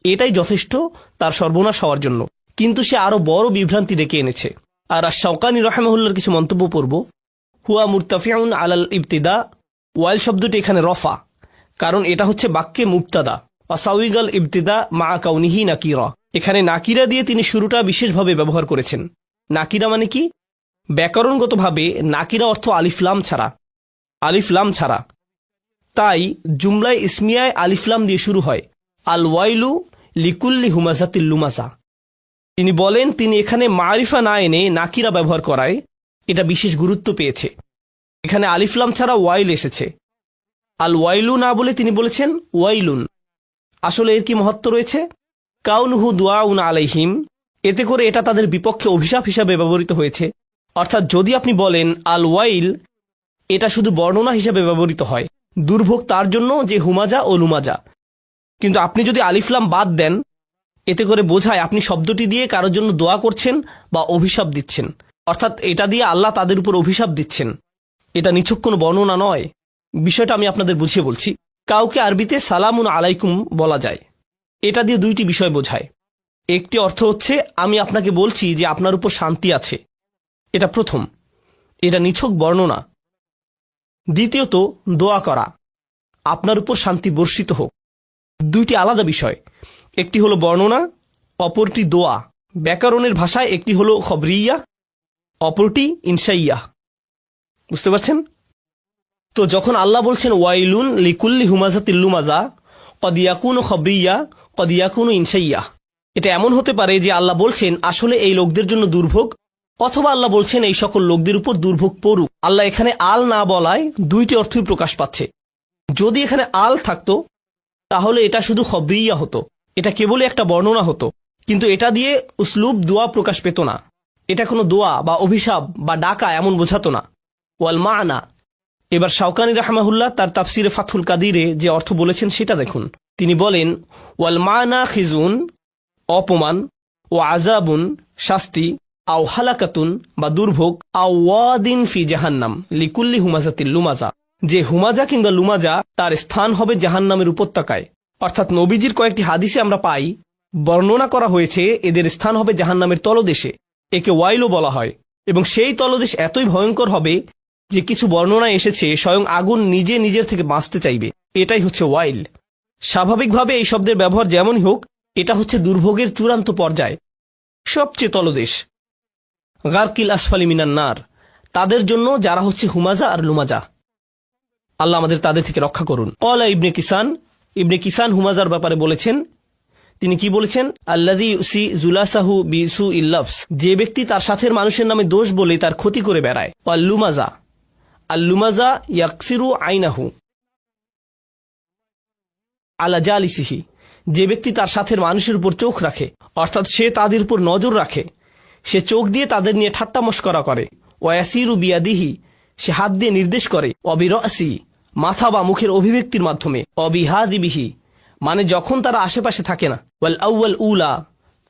এটাই যথেষ্ট তার সর্বনাশ হওয়ার জন্য, কিন্তু সে আরো বড় বিভ্রান্তি ডেকে এনেছে। আর আশ-শাওকানী রাহিমাহুল্লাহর কিছু মন্তব্য পড়ব। হুয়া মুরতাফিউন আলাল ইবতিদা, ওয়াইল শব্দটি এখানে রফা, কারণ এটা হচ্ছে বাক্যে মুবতাদা। ওয়াসাউইগাল ইবতিদা মা কাউনিহি নাকিরা, এখানে নাকিরা দিয়ে তিনি শুরুটা বিশেষভাবে ব্যবহার করেছেন। নাকিরা মানে কি? ব্যাকরণগতভাবে নাকিরা অর্থ আলিফলাম ছাড়া, তাই জুমলায় ইসমিয়ায় আলিফলাম দিয়ে শুরু হয়। আল ওয়াইলু লিকুল্লি হুমাযাতিল লুমাযা, তিনি বলেন তিনি এখানে মারিফা না এনে নাকিরা ব্যবহার করায় এটা বিশেষ গুরুত্ব পেয়েছে। এখানে আলিফলাম ছাড়া ওয়াইল এসেছে, আল ওয়াইলু না বলে তিনি বলেছেন ওয়াইলুন। আসলে এর কি মহত্ব রয়েছে? কাউনুহু দুআউন আলাইহিম, এতে করে এটা তাদের বিপক্ষে অভিশাপ হিসাবে ব্যবহৃত হয়েছে। অর্থাৎ যদি আপনি বলেন আল ওয়াইল, এটা শুধু বর্ণনা হিসাবে ব্যবহৃত হয়, দুর্ভোগ তার জন্য যে হুমাজা ও লুমাজা। কিন্তু আপনি যদি আলিফলাম বাদ দেন, এতে করে বোঝায় আপনি শব্দটি দিয়ে কারোর জন্য দোয়া করছেন বা অভিশাপ দিচ্ছেন, অর্থাৎ এটা দিয়ে আল্লাহ তাদের উপর অভিশাপ দিচ্ছেন। এটা নিছক কোনো বর্ণনা নয়। বিষয়টা আমি আপনাদের বুঝিয়ে বলছি। কাউকে আরবিতে সালামুন আলাইকুম বলা যায়, এটা দিয়ে দুইটি বিষয় বোঝায়। একটি অর্থ হচ্ছে আমি আপনাকে বলছি যে আপনার উপর শান্তি আছে, এটা প্রথম, এটা নিছক বর্ণনা। দ্বিতীয়ত দোয়া করা, আপনার উপর শান্তি বর্ষিত হোক। দুইটি আলাদা বিষয়, একটি হলো বর্ণনা, অপরটি দোয়া। ব্যাকরণের ভাষায় একটি হলো খবরিয়া, অপরটি ইনশাইয়া। বুঝতে পারছেন? তো যখন আল্লাহ বলছেন ওয়াইলুন লিকুল্লি হুমাযাতিল লুমাযা, ক্বাদ ইয়াকুনু খবরিয়া ক্বাদ ইয়াকুনু ইনশাইয়া, এটা এমন হতে পারে যে আল্লাহ বলছেন আসলে এই লোকদের জন্য দুর্ভোগ, অথবা আল্লাহ বলছেন এই সকল লোকদের উপর দুর্ভোগ পড়ুক। আল্লাহ এখানে আল না বলায় দুইটি অর্থই প্রকাশ পাচ্ছে। যদি এখানে আল থাকতো তাহলে এটা শুধু খবরিয়া হতো, এটা কেবলই একটা বর্ণনা হতো, কিন্তু এটা দিয়ে উসলুব দোয়া প্রকাশ পেত না। এটা কোনো দোয়া বা অভিশাপ বা ডাকা এমন বোঝাতো না। ওয়াল মানা, এবার শাওকানী রাহমাহুল্লাহ তার তাফসিরে ফাথুল কাদিরে যে অর্থ বলেছেন সেটা দেখুন। তিনি বলেন ওয়াল মানা খিজুন, অপমান, ও আযাবুন, শাস্তি, আও হালাকাতুন বা দুর্ভোগ, আও ওয়াদিন ফি জাহান্নাম লিকুল্লি হুমাযাতিল লুমাযা, যে হুমাজা কিংবা লুমাজা তার স্থান হবে জাহান্নামের উপত্যকায়। অর্থাৎ নবীজির কয়েকটি হাদিসে আমরা পাই বর্ণনা করা হয়েছে এদের স্থান হবে জাহান্নামের তলদেশে, একে ওয়াইলও বলা হয়, এবং সেই তলদেশ এতই ভয়ঙ্কর হবে যে কিছু বর্ণনায় এসেছে স্বয়ং আগুন নিজে নিজের থেকে বাঁচতে চাইবে। এটাই হচ্ছে ওয়াইল। স্বাভাবিকভাবে এই শব্দের ব্যবহার যেমনই হোক, এটা হচ্ছে দুর্ভোগের চূড়ান্ত পর্যায়। সবচেয়ে তলদেশ। গারকিল আসফালি মিনান নার, তাদের জন্য যারা হচ্ছে হুমাজা আর লুমাজা। আল্লাহ আমাদের তাদের থেকে রক্ষা করুন। কলা ইবনে কিসান হুমাজার ব্যাপারে বলেছেন, তিনি কি বলেছেন? আল্লাযী ইউসি জুলাসাহু বিসুইল লাফস, যে ব্যক্তি তার সাথের মানুষের নামে দোষ বলে তার ক্ষতি করে বেড়ায়। আল্লুমাজা ইয়াকসিরু আইনাহু আলা জালিসিহি, যে ব্যক্তি তার সাথের মানুষের উপর চোখ রাখে, অর্থাৎ সে তাদের উপর নজর রাখে, সে চোখ দিয়ে তাদের নিয়ে ঠাট্টা মশকরা করে। ওয়াসিরু বিয়াদিহি, সে হাত দিয়ে নির্দেশ করে। অবিরসি, মাথা বা মুখের অভিব্যক্তির মাধ্যমে। অবিহাদিবিহি, মানে যখন তারা আশেপাশে থাকে না। ওয়াল আউয়াল উলা,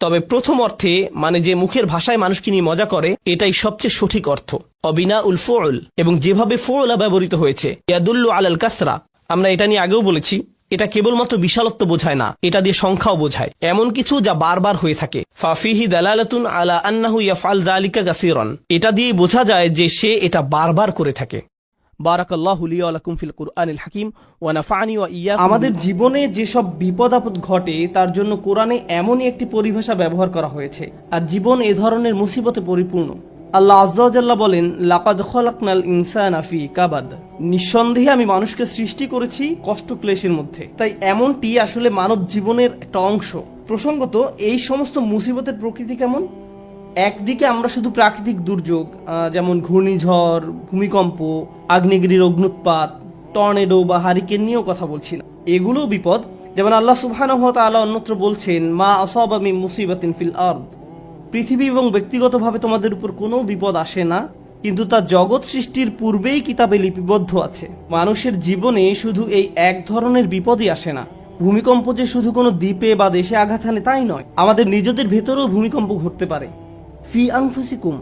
তবে প্রথম অর্থে মানে যে মুখের ভাষায় মানুষকে নিয়ে মজা করে, এটাই সবচেয়ে সঠিক অর্থ। অবিনা উল ফুল, এবং যেভাবে ফুলা ব্যবহৃত হয়েছে। ইয়াদুল্লু আলাল কাসরা, আমরা এটা নিয়ে আগেও বলেছি, এটা কেবলমাত্র বিশালত্ব বোঝায় না, এটা দিয়ে সংখ্যাও বোঝায়, এমন কিছু যা বারবার হয়ে থাকে। ফাফিহি দালালাতুন আলা আন্নাহু ইয়াফআল যালিকা কাসীরান, এটা দিয়ে বোঝা যায় যে সে এটা বারবার করে থাকে। বারাকাল্লাহু লি ওয়া লাকুম ফিল কুরআনিল হাকিম ওয়া নাফা'নি ওয়া ইয়্যাকুম। আমাদের জীবনে যেসব বিপদ আপদ ঘটে তার জন্য কোরআনে এমনই একটি পরিভাষা ব্যবহার করা হয়েছে, আর জীবন এ ধরনের মুসিবতে পরিপূর্ণ। আল্লাহ আযজা ওয়া জাল্লা বলেন, লাকাদ খালাকনাল ইনসানা ফি কাবাদ, নিঃসন্দেহে আমি মানুষকে সৃষ্টি করেছি কষ্ট ক্লেশের মধ্যে। তাই এমনটি আসলে মানব জীবনের একটা অংশ। প্রসঙ্গত, এই সমস্ত মুসিবতের প্রকৃতি কেমন? একদিকে আমরা শুধু প্রাকৃতিক দুর্যোগ যেমন ঘূর্ণিঝড়, ভূমিকম্প, আগ্নেয়গিরির অগ্নুৎপাত, টর্নেডো বা হারিকেন নিয়েও কথা বলছি না, এগুলোও বিপদ। যেমন আল্লাহ সুবহানাহু ওয়া তাআলা অন্যত্র বলছেন, মা আসাবা মিন মুসিবাতিন ফিল আরদ, পৃথিবী এবং ব্যক্তিগতভাবে তোমাদের উপর কোনো বিপদ আসে না, কিন্তু তা জগৎ সৃষ্টির পূর্বেই কিতাবে লিপিবদ্ধ আছে। মানুষের জীবনে শুধু এই এক ধরনের বিপদই আসে না। ভূমিকম্প যে শুধু কোনো দ্বীপে বা দেশে আঘাত হানে তাই নয়, আমাদের নিজেদের ভেতরেও ভূমিকম্প ঘটতে পারে। ফি আনফুসিকুম,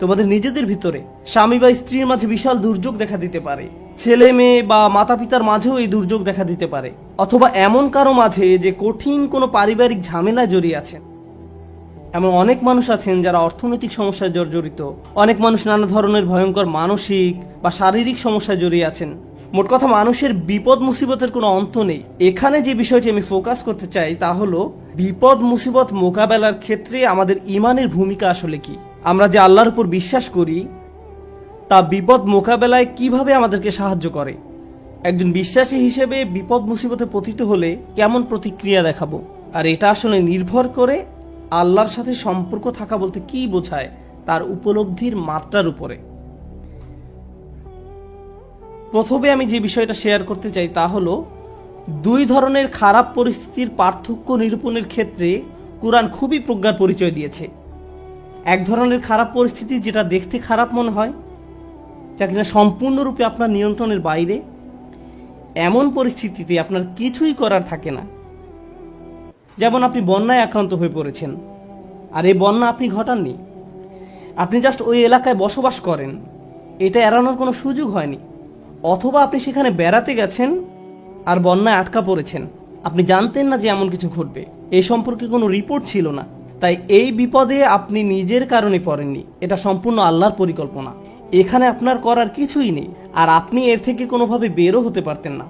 তোমাদের নিজেদের ভিতরে। স্বামী বা স্ত্রীর মাঝে বিশাল দুর্যোগ দেখা দিতে পারে, ছেলে মেয়ে বা মাতা পিতার মাঝেও এই দুর্যোগ দেখা দিতে পারে, অথবা এমন কারো মাঝে যে কঠিন কোনো পারিবারিক ঝামেলায় জড়িয়ে আছেন। এমন অনেক মানুষ আছেন যারা অর্থনৈতিক সমস্যায় জর্জরিত, অনেক মানুষ নানা ধরনের ভয়ঙ্কর মানসিক বা শারীরিক সমস্যায় জড়িয়ে আছেন। মোট কথা, মানুষের বিপদ মুসিবতের কোনো অন্ত নেই। এখানে যে বিষয়টি আমি ফোকাস করতে চাই তা হলো বিপদ মুসিবত মোকাবেলার ক্ষেত্রে আমাদের ঈমানের ভূমিকা আসলে কি। আমরা যে আল্লাহর উপর বিশ্বাস করি তা বিপদ মোকাবেলায় কিভাবে আমাদেরকে সাহায্য করে। একজন বিশ্বাসী হিসেবে বিপদ মুসিবতে পতিত হলে কেমন প্রতিক্রিয়া দেখাবো, আর এটা আসলে নির্ভর করে আল্লাহর সাথে সম্পর্ক থাকা বলতে কি বোঝায় তার উপলব্ধির মাত্রার উপরে। প্রথমে আমি যে বিষয়টা শেয়ার করতে চাই তা হলো, দুই ধরনের খারাপ পরিস্থিতির পার্থক্য নিরূপণের ক্ষেত্রে কুরআন খুবই প্রজ্ঞার পরিচয় দিয়েছে। এক ধরনের খারাপ পরিস্থিতি যেটা দেখতে খারাপ মনে হয়, যা কিনা সম্পূর্ণরূপে আপনার নিয়ন্ত্রণের বাইরে, এমন পরিস্থিতিতে আপনার কিছুই করার থাকে না। যেমন আপনি বন্যায় আক্রান্ত হয়ে পড়েছেন, আর এই বন্যা আপনি ঘটাননি, আপনি জাস্ট ওই এলাকায় বসবাস করেন, এটা এড়ানোর কোনো সুযোগ হয়নি। অথবা আপনি সেখানে বেড়াতে গেছেন আর বন্যায় আটকা পড়েছেন, আপনি জানতেন না যে এমন কিছু ঘটবে, এই সম্পর্কে কোনো রিপোর্ট ছিল না। তাই এই বিপদে আপনি নিজের কারণে পড়েননি, এটা সম্পূর্ণ আল্লাহর পরিকল্পনা। এখানে আপনার করার কিছুই নেই, আর আপনি এর থেকে কোনোভাবে বেরও হতে পারতেন না।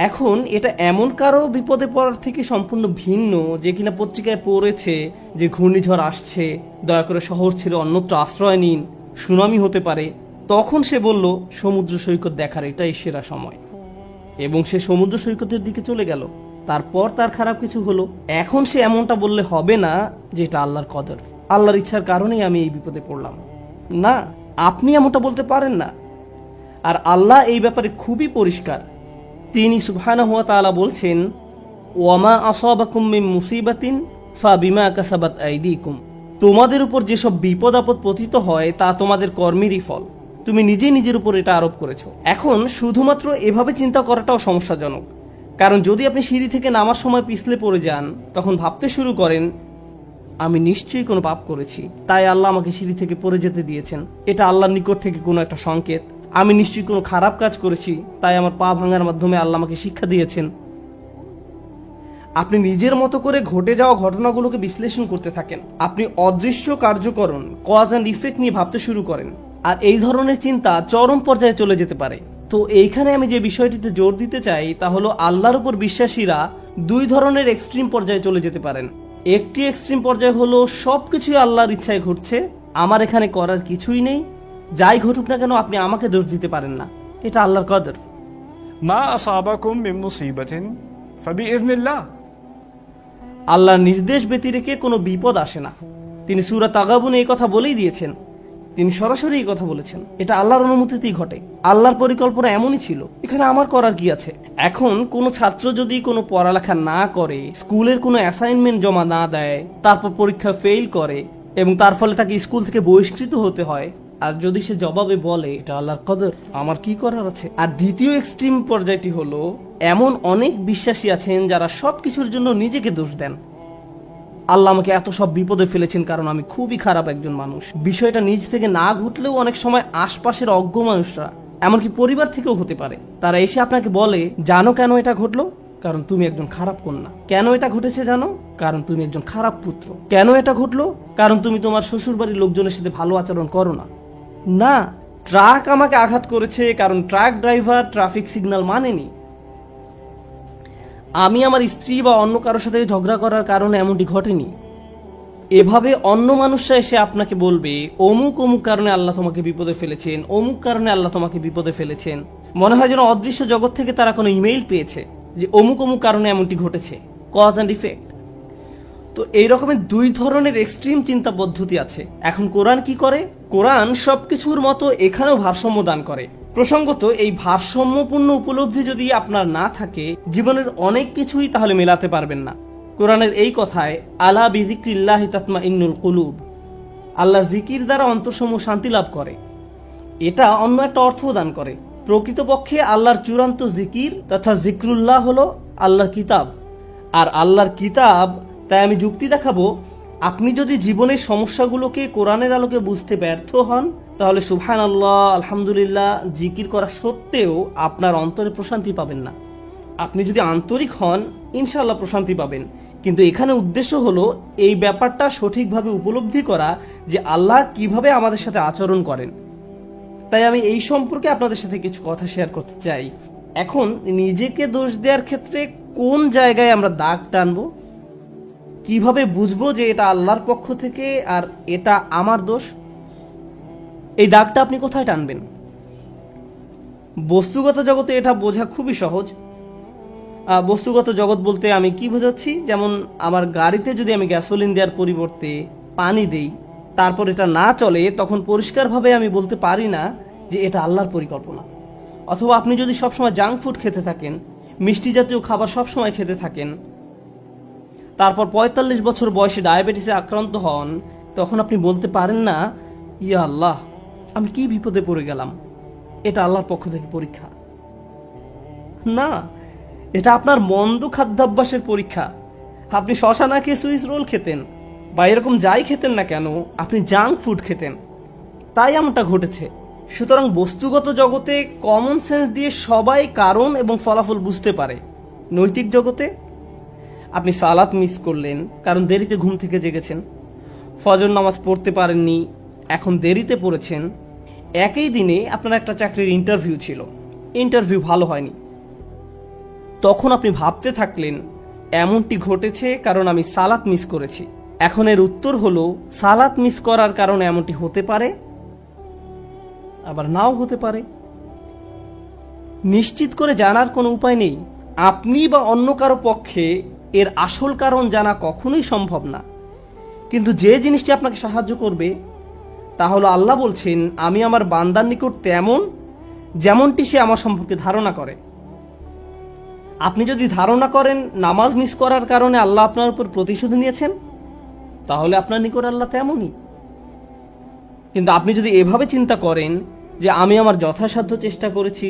এখন এটা এমন কারো বিপদে পড়ার থেকে সম্পূর্ণ ভিন্ন যে কিনা পত্রিকায় পড়েছে যে ঘূর্ণিঝড় আসছে, দয়া করে শহর ছেড়ে অন্যত্র আশ্রয় নিন, সুনামি হতে পারে। তখন সে বলল সমুদ্র সৈকত দেখার এটাই সেরা সময়, এবং সে সমুদ্র সৈকতের দিকে চলে গেল। তারপর তার খারাপ কিছু হলো। এখন সে এমনটা বললে হবে না যে এটা আল্লাহর কদর, আল্লাহর ইচ্ছার কারণেই আমি এই বিপদে পড়লাম। না, আপনি এমনটা বলতে পারেন না। আর আল্লাহ এই ব্যাপারে খুবই পরিষ্কার। তিনি সুবহানাহু ওয়া তাআলা বলছেন, ওয়ামা আসাবাকুম মিন মুসিবাতিন ফাবিমা কাসাবাত আইদিকুম, তোমাদের উপর যেসব বিপদ আপদ পতিত হয় তা তোমাদের কর্মেরই ফল, তুমি নিজেই নিজের উপর এটা আরোপ করেছো। এখন শুধুমাত্র এভাবে চিন্তা করাটাও সমস্যাজনক, কারণ যদি আপনি সিঁড়ি থেকে নামার সময় পিছলে পড়ে যান, তখন ভাবতে শুরু করেন আমি নিশ্চয়ই কোনো পাপ করেছি, তাই আল্লাহ আমাকে সিঁড়ি থেকে পড়ে যেতে দিয়েছেন, এটা আল্লাহর নিকট থেকে কোনো একটা সংকেত। আমি নিশ্চয়ই কোনো খারাপ কাজ করেছি, তাই আমার পা ভাঙার মাধ্যমে আল্লাহ আমাকে শিক্ষা দিয়েছেন। আপনি নিজের মতো করে ঘটে যাওয়া ঘটনাগুলোকে বিশ্লেষণ করতে থাকেন। আপনি অদৃশ্য কার্যকরণ, কজ অ্যান্ড ইফেক্ট নিয়ে ভাবতে শুরু করেন, আর এই ধরনের চিন্তা চরম পর্যায়ে চলে যেতে পারে। তো এইখানে আমি যে বিষয়টিতে জোর দিতে চাই তা হলো আল্লাহর উপর বিশ্বাসীরা দুই ধরনের এক্সট্রিম পর্যায়ে চলে যেতে পারেন। একটি এক্সট্রিম পর্যায়ে হলো সবকিছুই আল্লাহর ইচ্ছায় ঘটছে, আমার এখানে করার কিছুই নেই, যাই ঘটুক না কেন আপনি আমাকে দোষ দিতে পারেন না, এটা আল্লাহর কদর। মা আসাবাকুম মিন মুসিবাতিন ফাবিইذনিল্লাহ। আল্লাহর নির্দেশ ব্যতিরেকে কোনো বিপদ আসে না। তিনি সূরা তাগাবুনে এই কথা বলেই দিয়েছেন, তিনি সরাসরি এই কথা বলেছেন, এটা আল্লাহর অনুমতিতেই ঘটে, আল্লাহর পরিকল্পনা এমনই ছিল, এখানে আমার করার কি আছে। এখন কোনো ছাত্র যদি কোনো পড়ালেখা না করে, স্কুলের কোনো অ্যাসাইনমেন্ট জমা না দেয়, তারপর পরীক্ষা ফেল করে এবং তার ফলে তাকে স্কুল থেকে বহিষ্কৃত হতে হয়, আর যদি সে জবাবে বলে এটা আল্লাহর কদর, আমার কি করার আছে। আর দ্বিতীয় এক্সট্রিম পর্যায়টি হলো এমন অনেক বিশ্বাসী আছেন যারা সবকিছুর জন্য নিজেকে দোষ দেন। আল্লাহ আমাকে এত সব বিপদে ফেলেছেন কারণ আমি খুবই খারাপ একজন মানুষ। বিষয়টা নিজ থেকে না ঘটলেও অনেক সময় আশপাশের অজ্ঞ মানুষরা, এমনকি পরিবার থেকেও হতে পারে, তারা এসে আপনাকে বলে জানো কেন এটা ঘটলো, কারণ তুমি একজন খারাপ কন্যা। কেন এটা ঘটেছে জানো, কারণ তুমি একজন খারাপ পুত্র। কেন এটা ঘটলো, কারণ তুমি তোমার শ্বশুরবাড়ির লোকজনের সাথে ভালো আচরণ করো না। না, ট্রাক আমাকে আঘাত করেছে কারণ ট্রাক ড্রাইভার ট্রাফিক সিগন্যাল মানেনি। আমি আমার স্ত্রী বা অন্য কারোর সাথে ঝগড়া করার কারণে এমনটি ঘটেনি। এভাবে অন্য মানুষরা এসে আপনাকে বলবে অমুক অমুক কারণে আল্লাহ তোমাকে বিপদে ফেলেছেন, অমুক কারণে আল্লাহ তোমাকে বিপদে ফেলেছেন। মনে হয় যেন অদৃশ্য জগৎ থেকে তারা কোনো ইমেইল পেয়েছে যে অমুক অমুক কারণে এমনটি ঘটেছে, কজ অ্যান্ড ইফেক্ট। তো এই রকমের দুই ধরনের এক্সট্রিম চিন্তা পদ্ধতি আছে। এখন কোরআন কি করে? কোরআন সবকিছুর মতো এখানেও ভারসাম্য দান করে। প্রসঙ্গত এই ভারসাম্যপূর্ণ উপলব্ধি যদি আপনার না থাকে, জীবনের অনেক কিছুই তাহলে মেলাতে পারবেন না। কোরআনের এই কথায় আলা বিযিকরিল্লাহি তাতমাইন্নুল কুলুব, আল্লাহর জিকির দ্বারা অন্তরসমূহ শান্তি লাভ করে, এটা অন্য একটা অর্থ দান করে। প্রকৃতপক্ষে আল্লাহর চূড়ান্ত জিকির তথা জিক্রুল্লাহ হলো আল্লাহর কিতাব। আর আল্লাহর কিতাব, তাই আমি যুক্তি দেখাবো, আপনি যদি জীবনের সমস্যাগুলোকে কোরআনের আলোকে বুঝতে ব্যর্থ হন, তাহলে সুবহানাল্লাহ আলহামদুলিল্লাহ জিকির করা সত্ত্বেও আপনার অন্তরে প্রশান্তি পাবেন না। আপনি যদি আন্তরিক হন ইনশাআল্লাহ প্রশান্তি পাবেন। কিন্তু এখানে উদ্দেশ্য হলো এই ব্যাপারটা সঠিকভাবে উপলব্ধি করা যে আল্লাহ কিভাবে আমাদের সাথে আচরণ করেন। তাই আমি এই সম্পর্কে আপনাদের সাথে কিছু কথা শেয়ার করতে চাই। এখন নিজেকে দোষ দেওয়ার ক্ষেত্রে কোন জায়গায় আমরা দাগ টানবো, কিভাবে বুঝবো যে এটা আল্লাহর পক্ষ থেকে আর এটা আমার দোষ, এই দাগটা আপনি কোথায় টানবেন? বস্তুগত জগতে এটা বোঝা খুবই সহজ। বস্তুগত জগৎ বলতে আমি কি বোঝাচ্ছি, যেমন আমার গাড়িতে যদি আমি গ্যাসোলিন দেওয়ার পরিবর্তে পানি দেই, তারপর এটা না চলে, তখন পরিষ্কারভাবে আমি বলতে পারি না যে এটা আল্লাহর পরিকল্পনা। অথবা আপনি যদি সবসময় জাঙ্ক ফুড খেতে থাকেন, মিষ্টি জাতীয় খাবার সবসময় খেতে থাকেন, তারপর ৪৫ বছর বয়সে ডায়াবেটিসে আক্রান্ত হন, তখন আপনি বলতে পারেন না ইয়া আল্লাহ আমি কি বিপদে পড়ে গেলাম, এটা আল্লাহর পক্ষ থেকে পরীক্ষা। না, এটা আপনার মন্দ খাদ্যাভ্যাসের পরীক্ষা। আপনি শশা না খেয়ে সুইস রোল খেতেন বা এরকম যাই খেতেন না কেন, আপনি জাঙ্ক ফুড খেতেন, তাই এমনটা ঘটেছে। সুতরাং বস্তুগত জগতে কমন সেন্স দিয়ে সবাই কারণ এবং ফলাফল বুঝতে পারে। নৈতিক জগতে আপনি সালাত মিস করলেন কারণ দেরিতে ঘুম থেকে জেগেছেন, ফজর নামাজ পড়তে পারেননি, এখন দেরিতে পড়েছেন। একই দিনে আপনার একটা চাকরির ইন্টারভিউ ছিল, ইন্টারভিউ ভালো হয়নি, তখন আপনি ভাবতে থাকলেন এমনটি ঘটেছে কারণ আমি সালাত মিস করেছি। এখন এর উত্তর হলো সালাত মিস করার কারণে এমনটি হতে পারে, আবার নাও হতে পারে। নিশ্চিত করে জানার কোনো উপায় নেই। আপনি বা অন্য কারো পক্ষে এর আসল কারণ জানা কখনোই সম্ভব না। কিন্তু যে জিনিসটি আপনাকে সাহায্য করবে তা হলো আল্লাহ বলছেন আমি আমার বান্দার নিকট তেমন যেমনটি সে আমার সম্পর্কে ধারণা করে। আপনি যদি ধারণা করেন নামাজ মিস করার কারণে আল্লাহ আপনার উপর প্রতিশোধ নিয়েছেন, তাহলে আপনার নিকট আল্লাহ তেমনই। কিন্তু আপনি যদি এভাবে চিন্তা করেন যে আমি আমার যথাসাধ্য চেষ্টা করেছি,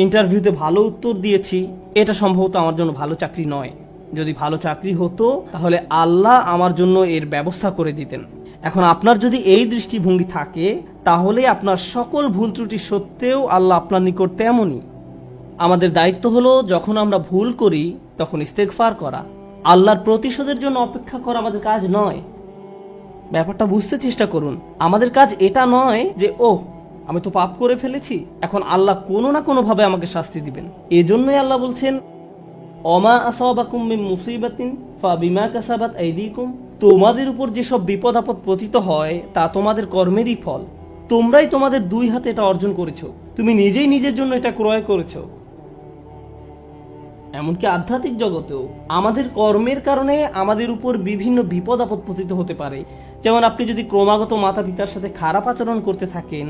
ইন্টারভিউতে ভালো উত্তর দিয়েছি, এটা সম্ভবত আমার জন্য ভালো চাকরি নয়, যদি ভালো চাকরি হতো তাহলে আল্লাহ আমার জন্য এর ব্যবস্থা করে দিতেন। এখন আপনার যদি এই দৃষ্টিভঙ্গি থাকে, তাহলে আপনার সকল ভুল ত্রুটি সত্ত্বেও আল্লাহ আপনার নিকট তেমনই। আমাদের দায়িত্ব হলো যখন আমরা ভুল করি তখন ইস্তেগফার করা, আল্লাহর প্রতিশোধের জন্য অপেক্ষা করা আমাদের কাজ নয়। ব্যাপারটা বুঝতে চেষ্টা করুন। আমাদের কাজ এটা নয় যে আমি তো পাপ করে ফেলেছি, এখন আল্লাহ কোনো না কোনো ভাবে আমাকে শাস্তি দিবেন। এজন্যই আল্লাহ বলছেন অমা আসাবাকুম মিন মুসিবাতিন ফাবিমা কাসাবাত আইদিকুম, তোমাদের উপর যেসব বিপদ আপদ পতিত হয় তা তোমাদের কর্মেরই ফল। তোমরাই তোমাদের দুই হাতে এটা অর্জন করেছো, তুমি নিজেই নিজের জন্য এটা ক্রয় করেছো। এমনকি আধ্যাত্মিক জগতেও আমাদের কর্মের কারণে আমাদের উপর বিভিন্ন বিপদ আপদ পতিত হতে পারে। যেমন আপনি যদি ক্রমাগত মাতা পিতার সাথে খারাপ আচরণ করতে থাকেন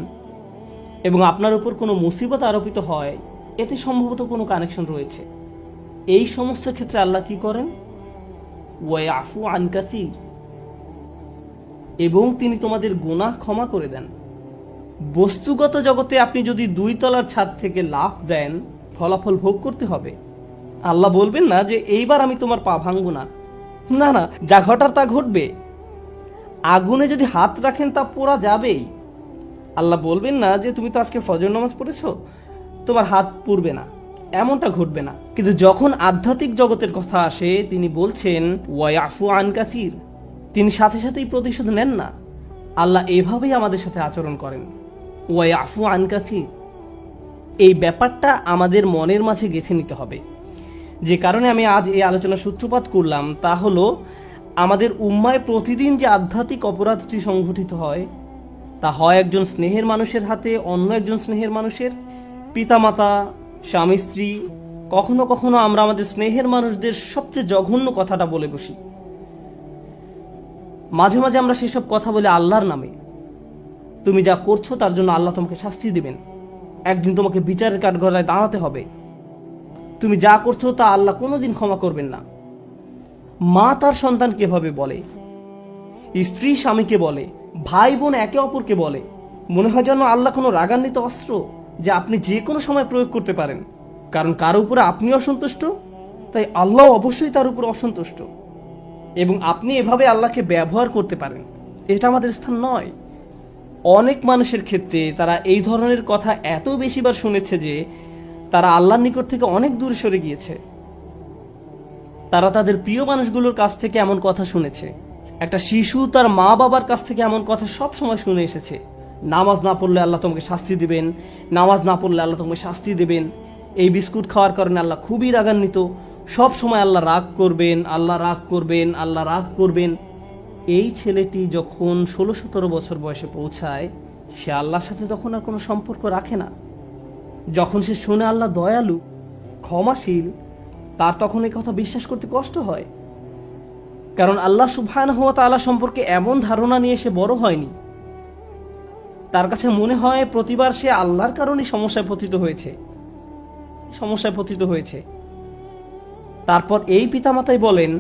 এবং আপনার উপর কোনো মুসিবত আরোপিত হয়, এতে সম্ভবত কোনো কানেকশন রয়েছে। এই সমস্ত ক্ষেত্রে আল্লাহ কি করেন? ওয়ায়াফু আন কাসীর, এবং তিনি তোমাদের গুনাহ ক্ষমা করে দেন। বস্তুগত জগতে আপনি যদি 2 তলার ছাদ থেকে লাফ দেন, ফলাফল ভোগ করতে হবে। আল্লাহ বলবেন না যে এইবার আমি তোমার পা ভাঙবো না, না না, যা ঘটার তা ঘটবে। আগুনে যদি হাত রাখেন তা পোড়া যাবেই। আল্লাহ বলবেন না যে তুমি তো আজকে ফজর নামাজ পড়েছো, তোমার হাত পুড়বে না, এমনটা ঘটবে না। কিন্তু যখন আধ্যাত্মিক জগতের কথা আসে, তিনি বলছেন ওয়ায়াফু আন কাসীর, তিনি সাথে সাথেই প্রতিশোধ নেন না। আল্লাহ এভাবেই আমাদের সাথে আচরণ করেন, ওয়ায়াফু আন কাসীর। এই ব্যাপারটা আমাদের মনের মাঝে গেঁথে নিতে হবে। যে কারণে আমি আজ এই আলোচনার সূত্রপাত করলাম তা হলো, আমাদের উম্মায় প্রতিদিন যে আধ্যাত্মিক অপরাধটি সংঘটিত হয়, তা হয় একজন স্নেহের মানুষের হাতে অন্য একজন স্নেহের মানুষের, পিতামাতা, স্বামী স্ত্রী। কখনো কখনো আমরা আমাদের স্নেহের মানুষদের সবচেয়ে জঘন্য কথাটা বলে বসি। মাঝে মাঝে আমরা সেসব কথা বলে আল্লাহর নামে। তুমি যা করছো তার জন্য আল্লাহ তোমাকে শাস্তি দেবেন, একদিন তোমাকে বিচারের কাঠগড়ায় দাঁড়াতে হবে। তুমি যা করছো তা আল্লাহ কোনোদিন ক্ষমা করবেন না। মা তার সন্তানকে এভাবে বলে, স্ত্রী স্বামীকে বলে, ভাই বোন একে অপরকে বলে। মনে হয় যেন আল্লাহ কোনো রাগান্বিত অস্ত্র যা আপনি যে কোনো সময় প্রয়োগ করতে পারেন। কারণ কারো উপরে আপনি অসন্তুষ্ট, তাই আল্লাহ অবশ্যই তার উপর অসন্তুষ্ট, এবং আপনি এভাবে আল্লাহকে ব্যবহার করতে পারেন। এটা আমাদের স্থান নয়। অনেক মানুষের ক্ষেত্রে তারা এই ধরনের কথা এত বেশিবার শুনেছে যে তারা আল্লাহর নিকট থেকে অনেক দূরে সরে গিয়েছে। তারা তাদের প্রিয় মানুষগুলোর কাছ থেকে এমন কথা শুনেছে। একটা শিশু তার মা বাবার কাছ থেকে এমন কথা সব সময় শুনে এসেছে, নামাজ না পড়লে আল্লাহ তোমাকে শাস্তি দিবেন, নামাজ না পড়লে আল্লাহ তোমাকে শাস্তি দেবেন, এই বিস্কুট খাওয়ার কারণে আল্লাহ খুবই রাগান্বিত, সব সময় আল্লাহ রাগ করবেন, আল্লাহ রাগ করবেন, আল্লাহ রাগ করবেন। এই ছেলেটি যখন 16-17 বছর বয়সে পৌঁছায়, সে আল্লাহর সাথে তখন আর কোনো সম্পর্ক রাখে না। যখন সে শুনে আল্লাহ দয়ালু, ক্ষমাশীল, তার তখন এই কথা বিশ্বাস করতে কষ্ট হয়। কারণ আল্লাহ সুবহানাহু ওয়া তাআলা সম্পর্কে এমন ধারণা নিয়ে সে বড় হয়নি। তার কাছে মনে হয় প্রতিবার সে আল্লাহর কারণে সমস্যায় পতিত হয়েছে। তারপর এই পিতামাতাই বলেন,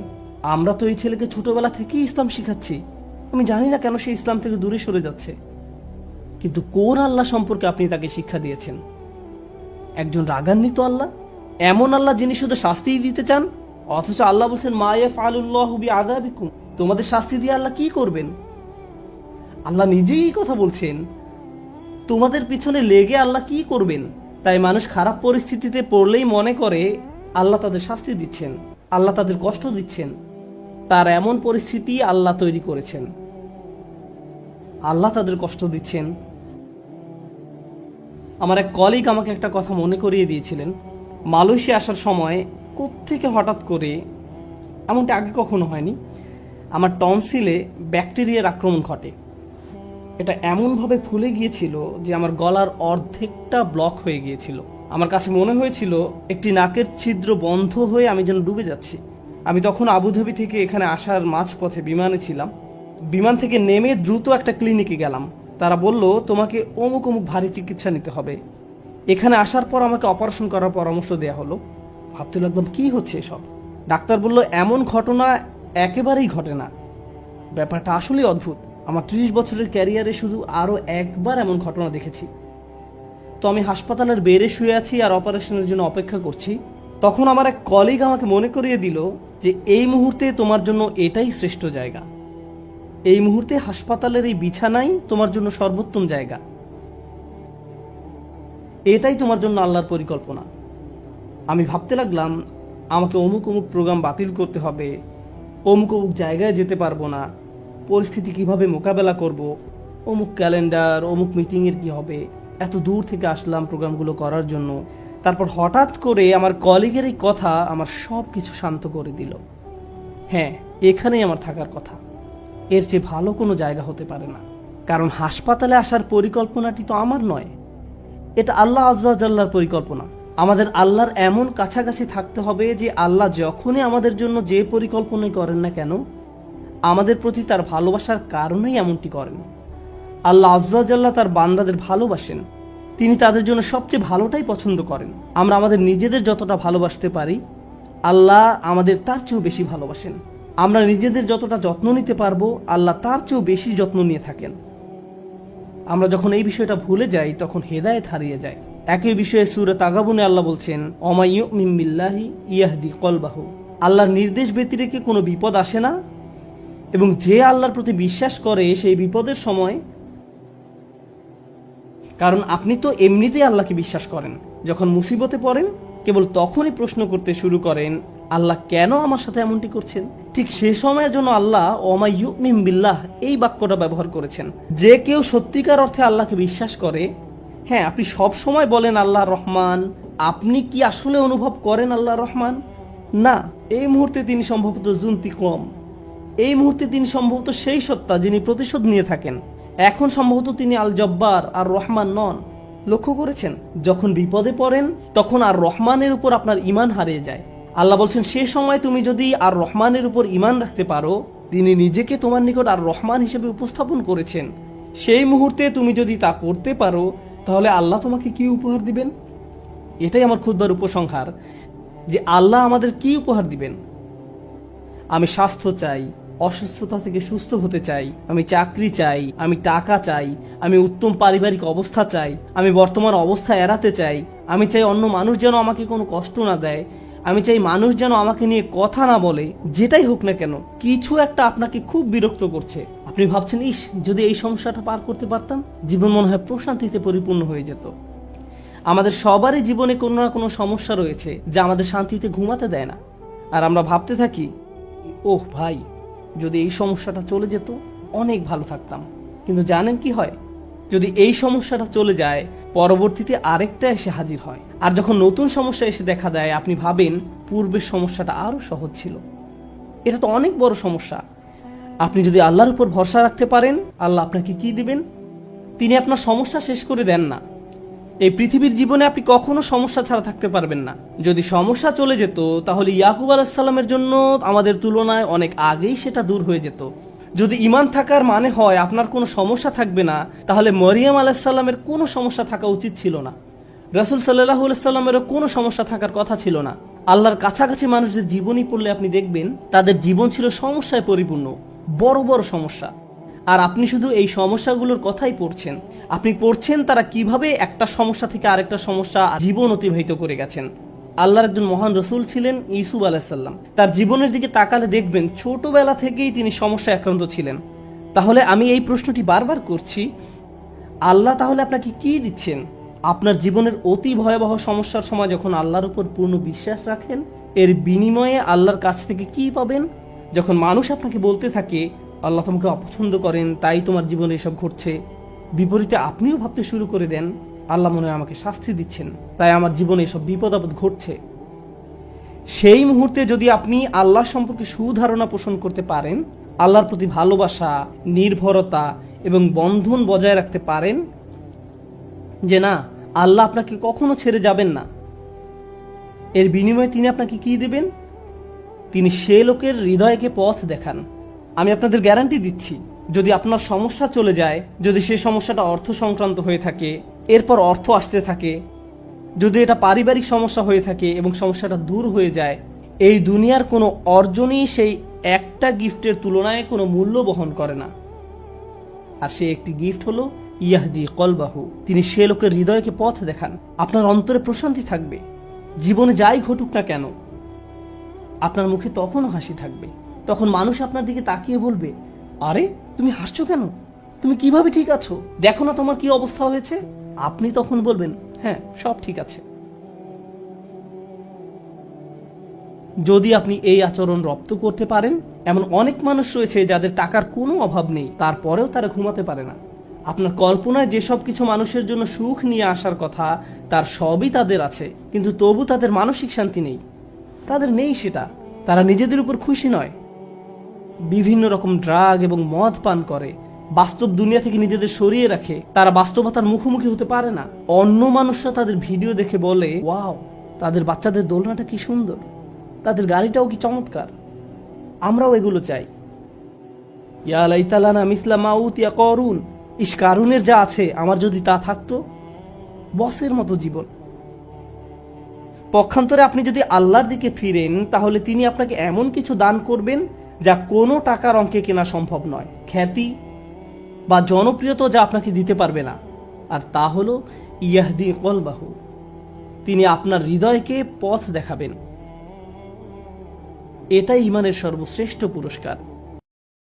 আমরা তো এই ছেলেকে ছোটবেলা থেকেই ইসলাম শিখাচ্ছি, আমি জানি না কেন সে ইসলাম থেকে দূরে সরে যাচ্ছে। কিন্তু কোন আল্লাহ সম্পর্কে আপনি তাকে শিক্ষা দিয়েছেন? একজন রাগান্বিত আল্লাহ, এমন আল্লাহ যিনি শুধু শাস্তিই দিতে চান, অথচ আল্লাহ বলছেন মা ইয়াফআলুল্লাহু বিআযাবিকুম, তোমাদের শাস্তি দিয়ে আল্লাহ কি করবেন? আল্লাহ নিজেই এই কথা বলছেন, তোমাদের পিছনে লেগে আল্লাহ কি করবেন? তাই মানুষ খারাপ পরিস্থিতিতে পড়লেই মনে করে আল্লাহ তাদের শাস্তি দিচ্ছেন, আল্লাহ তাদের কষ্ট দিচ্ছেন। তার এমন পরিস্থিতি আল্লাহ তৈরি করেছেন, আল্লাহ তাদের কষ্ট দিচ্ছেন। আমার এক কলিগ আমাকে একটা কথা মনে করিয়ে দিয়েছিলেন। মালয়েশিয়া আসার সময় কোত্থেকে হঠাৎ করে, এমনটা আগে কখনো হয়নি, আমার টনসিলে ব্যাকটেরিয়ার আক্রমণ ঘটে। এটা এমনভাবে ফুলে গিয়েছিল যে আমার গলার অর্ধেকটা ব্লক হয়ে গিয়েছিল। আমার কাছে মনে হয়েছিল একটি নাকের ছিদ্র বন্ধ হয়ে আমি যেন ডুবে যাচ্ছি। আমি তখন আবুধাবি থেকে এখানে আসার মাঝপথে বিমানে ছিলাম। বিমান থেকে নেমে দ্রুত একটা ক্লিনিকে গেলাম। তারা বলল তোমাকে অমুক অমুক ভারী চিকিৎসা নিতে হবে। এখানে আসার পর আমাকে অপারেশন করার পরামর্শ দেওয়া হলো। ভাবতে লাগলাম কি হচ্ছে এসব। ডাক্তার বলল এমন ঘটনা একেবারেই ঘটে না। ব্যাপারটা আসলেই অদ্ভুত। আমার 30 বছরের ক্যারিয়ারে শুধু আরও একবার এমন ঘটনা দেখেছি। তো আমি হাসপাতালের বেডে শুয়ে আছি আর অপারেশনের জন্য অপেক্ষা করছি। তখন আমার এক কলিগ আমাকে মনে করিয়ে দিল যে এই মুহূর্তে তোমার জন্য এটাই শ্রেষ্ঠ জায়গা। এই মুহূর্তে হাসপাতালের এই বিছানাই তোমার জন্য সর্বোত্তম জায়গা। এটাই তোমার জন্য আল্লাহর পরিকল্পনা। আমি ভাবতে লাগলাম আমাকে অমুক অমুক প্রোগ্রাম বাতিল করতে হবে, অমুক অমুক জায়গায় যেতে পারবো না, পরিস্থিতি কিভাবে মোকাবেলা করব, অমুক ক্যালেন্ডার, অমুক মিটিংয়ের কি হবে। এত দূর থেকে আসলাম প্রোগ্রামগুলো করার জন্য। তারপর হঠাৎ করে আমার কলিগের এই কথা আমার সব কিছু শান্ত করে দিল। হ্যাঁ, এখানেই আমার থাকার কথা। এর চেয়ে ভালো কোনো জায়গা হতে পারে না। কারণ হাসপাতালে আসার পরিকল্পনাটি তো আমার নয়, এটা আল্লাহ আজ্জা জাল্লার পরিকল্পনা। আমাদের আল্লাহর এমন কাছাকাছি থাকতে হবে যে আল্লাহ যখনই আমাদের জন্য যে পরিকল্পনাই করেন না কেন, আমাদের প্রতি তার ভালোবাসার কারণেই এমনটি করেন। আল্লাহ আজ্জা জাল্লাহ তার বান্দাদের ভালোবাসেন, তিনি তাদের জন্য সবচেয়ে ভালোটাই পছন্দ করেন। আমরা আমাদের নিজেদের যতটা ভালোবাসতে পারি, আল্লাহ আমাদের তার চেয়েও বেশি ভালোবাসেন। আমরা নিজেদের যতটা যত্ন নিতে পারবো, আল্লাহ তার চেয়েও বেশি যত্ন নিয়ে থাকেন। আমরা যখন এই বিষয়টা ভুলে যাই, তখন হেদায়েত হারিয়ে যায়। একই বিষয়ে সূরা তাগাবুনে আল্লাহ বলছেন, অমাইয়ুমিন বিল্লাহি ইয়াহদি কলবাহু। আল্লাহর নির্দেশ ব্যতিরেকে কোনো বিপদ আসে না, এবং যে আল্লাহর প্রতি বিশ্বাস করে সেই বিপদের সময়, কারণ আপনি তো এমনিতেই আল্লাহকে বিশ্বাস করেন, যখন মুসিবতে পড়েন কেবল তখনই প্রশ্ন করতে শুরু করেন, আল্লাহ কেন আমার সাথে এমনটি করছেন? ঠিক সে সময়ের জন্য আল্লাহ ওমাইয়ুমিন বিল্লাহ এই বাক্যটা ব্যবহার করেছেন। যে কেউ সত্যিকার অর্থে আল্লাহকে বিশ্বাস করে, হ্যাঁ, আপনি সব সময় বলেন আল্লাহ রহমান, আপনি কি আসলে অনুভব করেন আল্লাহ রহমান? না, এই মুহূর্তে তিনি সম্ভবত জুনতিকম, এই মুহূর্তে তিনি সম্ভবত সেই সত্তা যিনি প্রতিশোধ নিয়ে থাকেন। এখন সম্ভবত তিনি আল জব্বার আর রহমান নন। লক্ষ্য করেছেন, যখন বিপদে পড়েন তখন আর রহমানের উপর আপনার ঈমান হারিয়ে যায়। আল্লাহ বলছেন, সে সময় তুমি যদি আর রহমানের উপর ঈমান রাখতে পারো, তিনি নিজেকে তোমার নিকট আর রহমান হিসেবে উপস্থাপন করেছেন, সেই মুহূর্তে তুমি যদি তা করতে পারো, তাহলে আল্লাহ তোমাকে কি উপহার দিবেন? এটাই আমার খুতবার উপসংহার, যে আল্লাহ আমাদের কি উপহার দিবেন। আমি স্বাস্থ্য চাই, অসুস্থতা থেকে সুস্থ হতে চাই, আমি চাকরি চাই, আমি টাকা চাই, আমি উত্তম পারিবারিক অবস্থা চাই, আমি বর্তমান অবস্থা এড়াতে চাই, আমি চাই অন্য মানুষ যেন আমাকে কোনো কষ্ট না দেয়, আমি চাই মানুষ যেন আমাকে নিয়ে কথা না বলে। যেটাই হোক না কেন, কিছু একটা আপনাকে খুব বিরক্ত করছে। আপনি ভাবছেন, ইস, যদি এই সমস্যাটা পার করতে পারতাম, জীবন মনে হয় প্রশান্তিতে পরিপূর্ণ হয়ে যেত। আমাদের সবারই জীবনে কোনো না কোনো সমস্যা রয়েছে যা আমাদের শান্তিতে ঘুমাতে দেয় না। আর আমরা ভাবতে থাকি, ওহ ভাই, যদি এই সমস্যাটা চলে যেত অনেক ভালো থাকতাম। কিন্তু জানেন কি হয়? যদি এই সমস্যাটা চলে যায়, পরবর্তীতে আরেকটা এসে হাজির হয়। আর যখন নতুন সমস্যা এসে দেখা দেয়, আপনি ভাবেন পূর্বের সমস্যাটা আরো সহজ ছিল। এটা তো অনেক বড় সমস্যা। আপনি যদি আল্লাহর উপর ভরসা রাখতে পারেন, আল্লাহ আপনাকে কি দিবেন? তিনি আপনার সমস্যা শেষ করে দেন না। এই পৃথিবীর জীবনে আপনি কখনো সমস্যা ছাড়া থাকতে পারবেন না। যদি সমস্যা চলে যেত, তাহলে ইয়াকুব আলাইহিস সালামের জন্য আমাদের তুলনায় অনেক আগেই সেটা দূর হয়ে যেত। যদি ঈমান থাকার মানে হয় আপনার কোনো সমস্যা থাকবে না, তাহলে মরিয়ম আলাইহিস সালামের কোনো সমস্যা থাকা উচিত ছিল না। রাসূল সাল্লাল্লাহু আলাইহি সাল্লামেরও কোনো সমস্যা থাকার কথা ছিল না। আল্লাহর কাছাকাছি মানুষদের জীবনী পড়লে আপনি দেখবেন তাদের জীবন ছিল সমস্যায় পরিপূর্ণ, বড় বড় সমস্যা। আর আপনি শুধু এই সমস্যাগুলোর কথাই পড়ছেন। আপনি পড়ছেন তারা কিভাবে একটা সমস্যা থেকে আরেকটা সমস্যা জীবন অতিবাহিত করে গেছেন। আল্লাহর একজন মহান রসুল ছিলেন ইউসুফ আলাইহিস সালাম। তার জীবনের দিকে তাকালে দেখবেন ছোটবেলা থেকেই তিনি সমস্যায় আক্রান্ত ছিলেন। তাহলে আমি এই প্রশ্নটি বারবার করছি, আল্লাহ তাহলে আপনাকে কি দিচ্ছেন? আপনার জীবনের অতি ভয়াবহ সমস্যার সময় যখন আল্লাহর উপর পূর্ণ বিশ্বাস রাখেন, এর বিনিময়ে আল্লাহর কাছ থেকে কি পাবেন? যখন মানুষ আপনাকে বলতে থাকে আল্লাহ তোমাকে অপছন্দ করেন, তাই তোমার জীবনে এসব ঘটছে, বিপরীতে আপনিও ভাবতে শুরু করে দেন আল্লাহ মনে হয় আমাকে শাস্তি দিচ্ছেন, তাই আমার জীবনে এসব বিপদ আপদ ঘটছে। সেই মুহূর্তে যদি আপনি আল্লাহ সম্পর্কে সুধারণা পোষণ করতে পারেন, আল্লাহর প্রতি ভালোবাসা, নির্ভরতা এবং বন্ধন বজায় রাখতে পারেন, যে না, আল্লাহ আপনাকে কখনো ছেড়ে যাবেন না, এর বিনিময়ে তিনি আপনাকে কি দেবেন? তিনি সে লোকের হৃদয়কে পথ দেখান। আমি আপনাদের গ্যারান্টি দিচ্ছি, যদি আপনার সমস্যা চলে যায়, যদি সে সমস্যাটা অর্থ সংক্রান্ত হয়ে থাকে, এরপর অর্থ আসতে থাকে, যদি এটা পারিবারিক সমস্যা হয়ে থাকে এবং সমস্যাটা দূর হয়ে যায়, এই দুনিয়ার কোনো অর্জনই সেই একটা গিফটের তুলনায় কোনো মূল্য বহন করে না। আর সে একটি গিফট হলো ইয়াহদি কলবাহু, তিনি সে লোকের হৃদয়কে পথ দেখান। আপনার অন্তরে প্রশান্তি থাকবে, জীবনে যাই ঘটুক না কেন আপনার মুখে তখনও হাসি থাকবে। তখন মানুষ আপনার দিকে তাকিয়ে বলবে, আরে তুমি হাসছো কেন? তুমি কিভাবে ঠিক আছো? দেখো না তোমার কি অবস্থা হয়েছে। আপনি তখন বলবেন, হ্যাঁ, সব ঠিক আছে। যদি আপনি এই আচরণ রপ্ত করতে পারেন, এমন অনেক মানুষ রয়েছে যাদের টাকার কোনো অভাব নেই, তারপরেও তারা ঘুমাতে পারে না। আপনার কল্পনায় যেসব কিছু মানুষের জন্য সুখ নিয়ে আসার কথা, তার সবই তাদের আছে, কিন্তু তবু তাদের মানসিক শান্তি নেই। তাদের নেই সেটা, তারা নিজেদের উপর খুশি নয়। বিভিন্ন রকম ড্রাগ এবং মদ পান করে, বাস্তব দুনিয়া থেকে নিজেদের সরিয়ে রাখে, তারা বাস্তবতার মুখোমুখি হতে পারে না। অন্য মানুষরা তাদের ভিডিও দেখে বলে, ওয়াও, তাদের বাচ্চাদের দোলনাটা কি সুন্দর, তাদের গাড়িটাও কি চমৎকার, আমরাও এগুলো চাই। ইয়া লাইতালানা মিসলা মা উতিয়া করুন, ইস, কারুনের যা আছে আমার যদি তা থাকতো, বসের মতো জীবন। পক্ষান্তরে আপনি যদি আল্লাহর দিকে ফিরেন, তাহলে তিনি আপনাকে এমন কিছু দান করবেন যা কোনো টাকার অঙ্কে কেনা সম্ভব নয়, খ্যাতি বা জনপ্রিয়তা যা আপনাকে দিতে পারবে না। আর তা হলো ইয়াহদি কলবাহু, তিনি আপনার হৃদয়কে পথ দেখাবেন। এটাই ঈমানের সর্বশ্রেষ্ঠ পুরস্কার।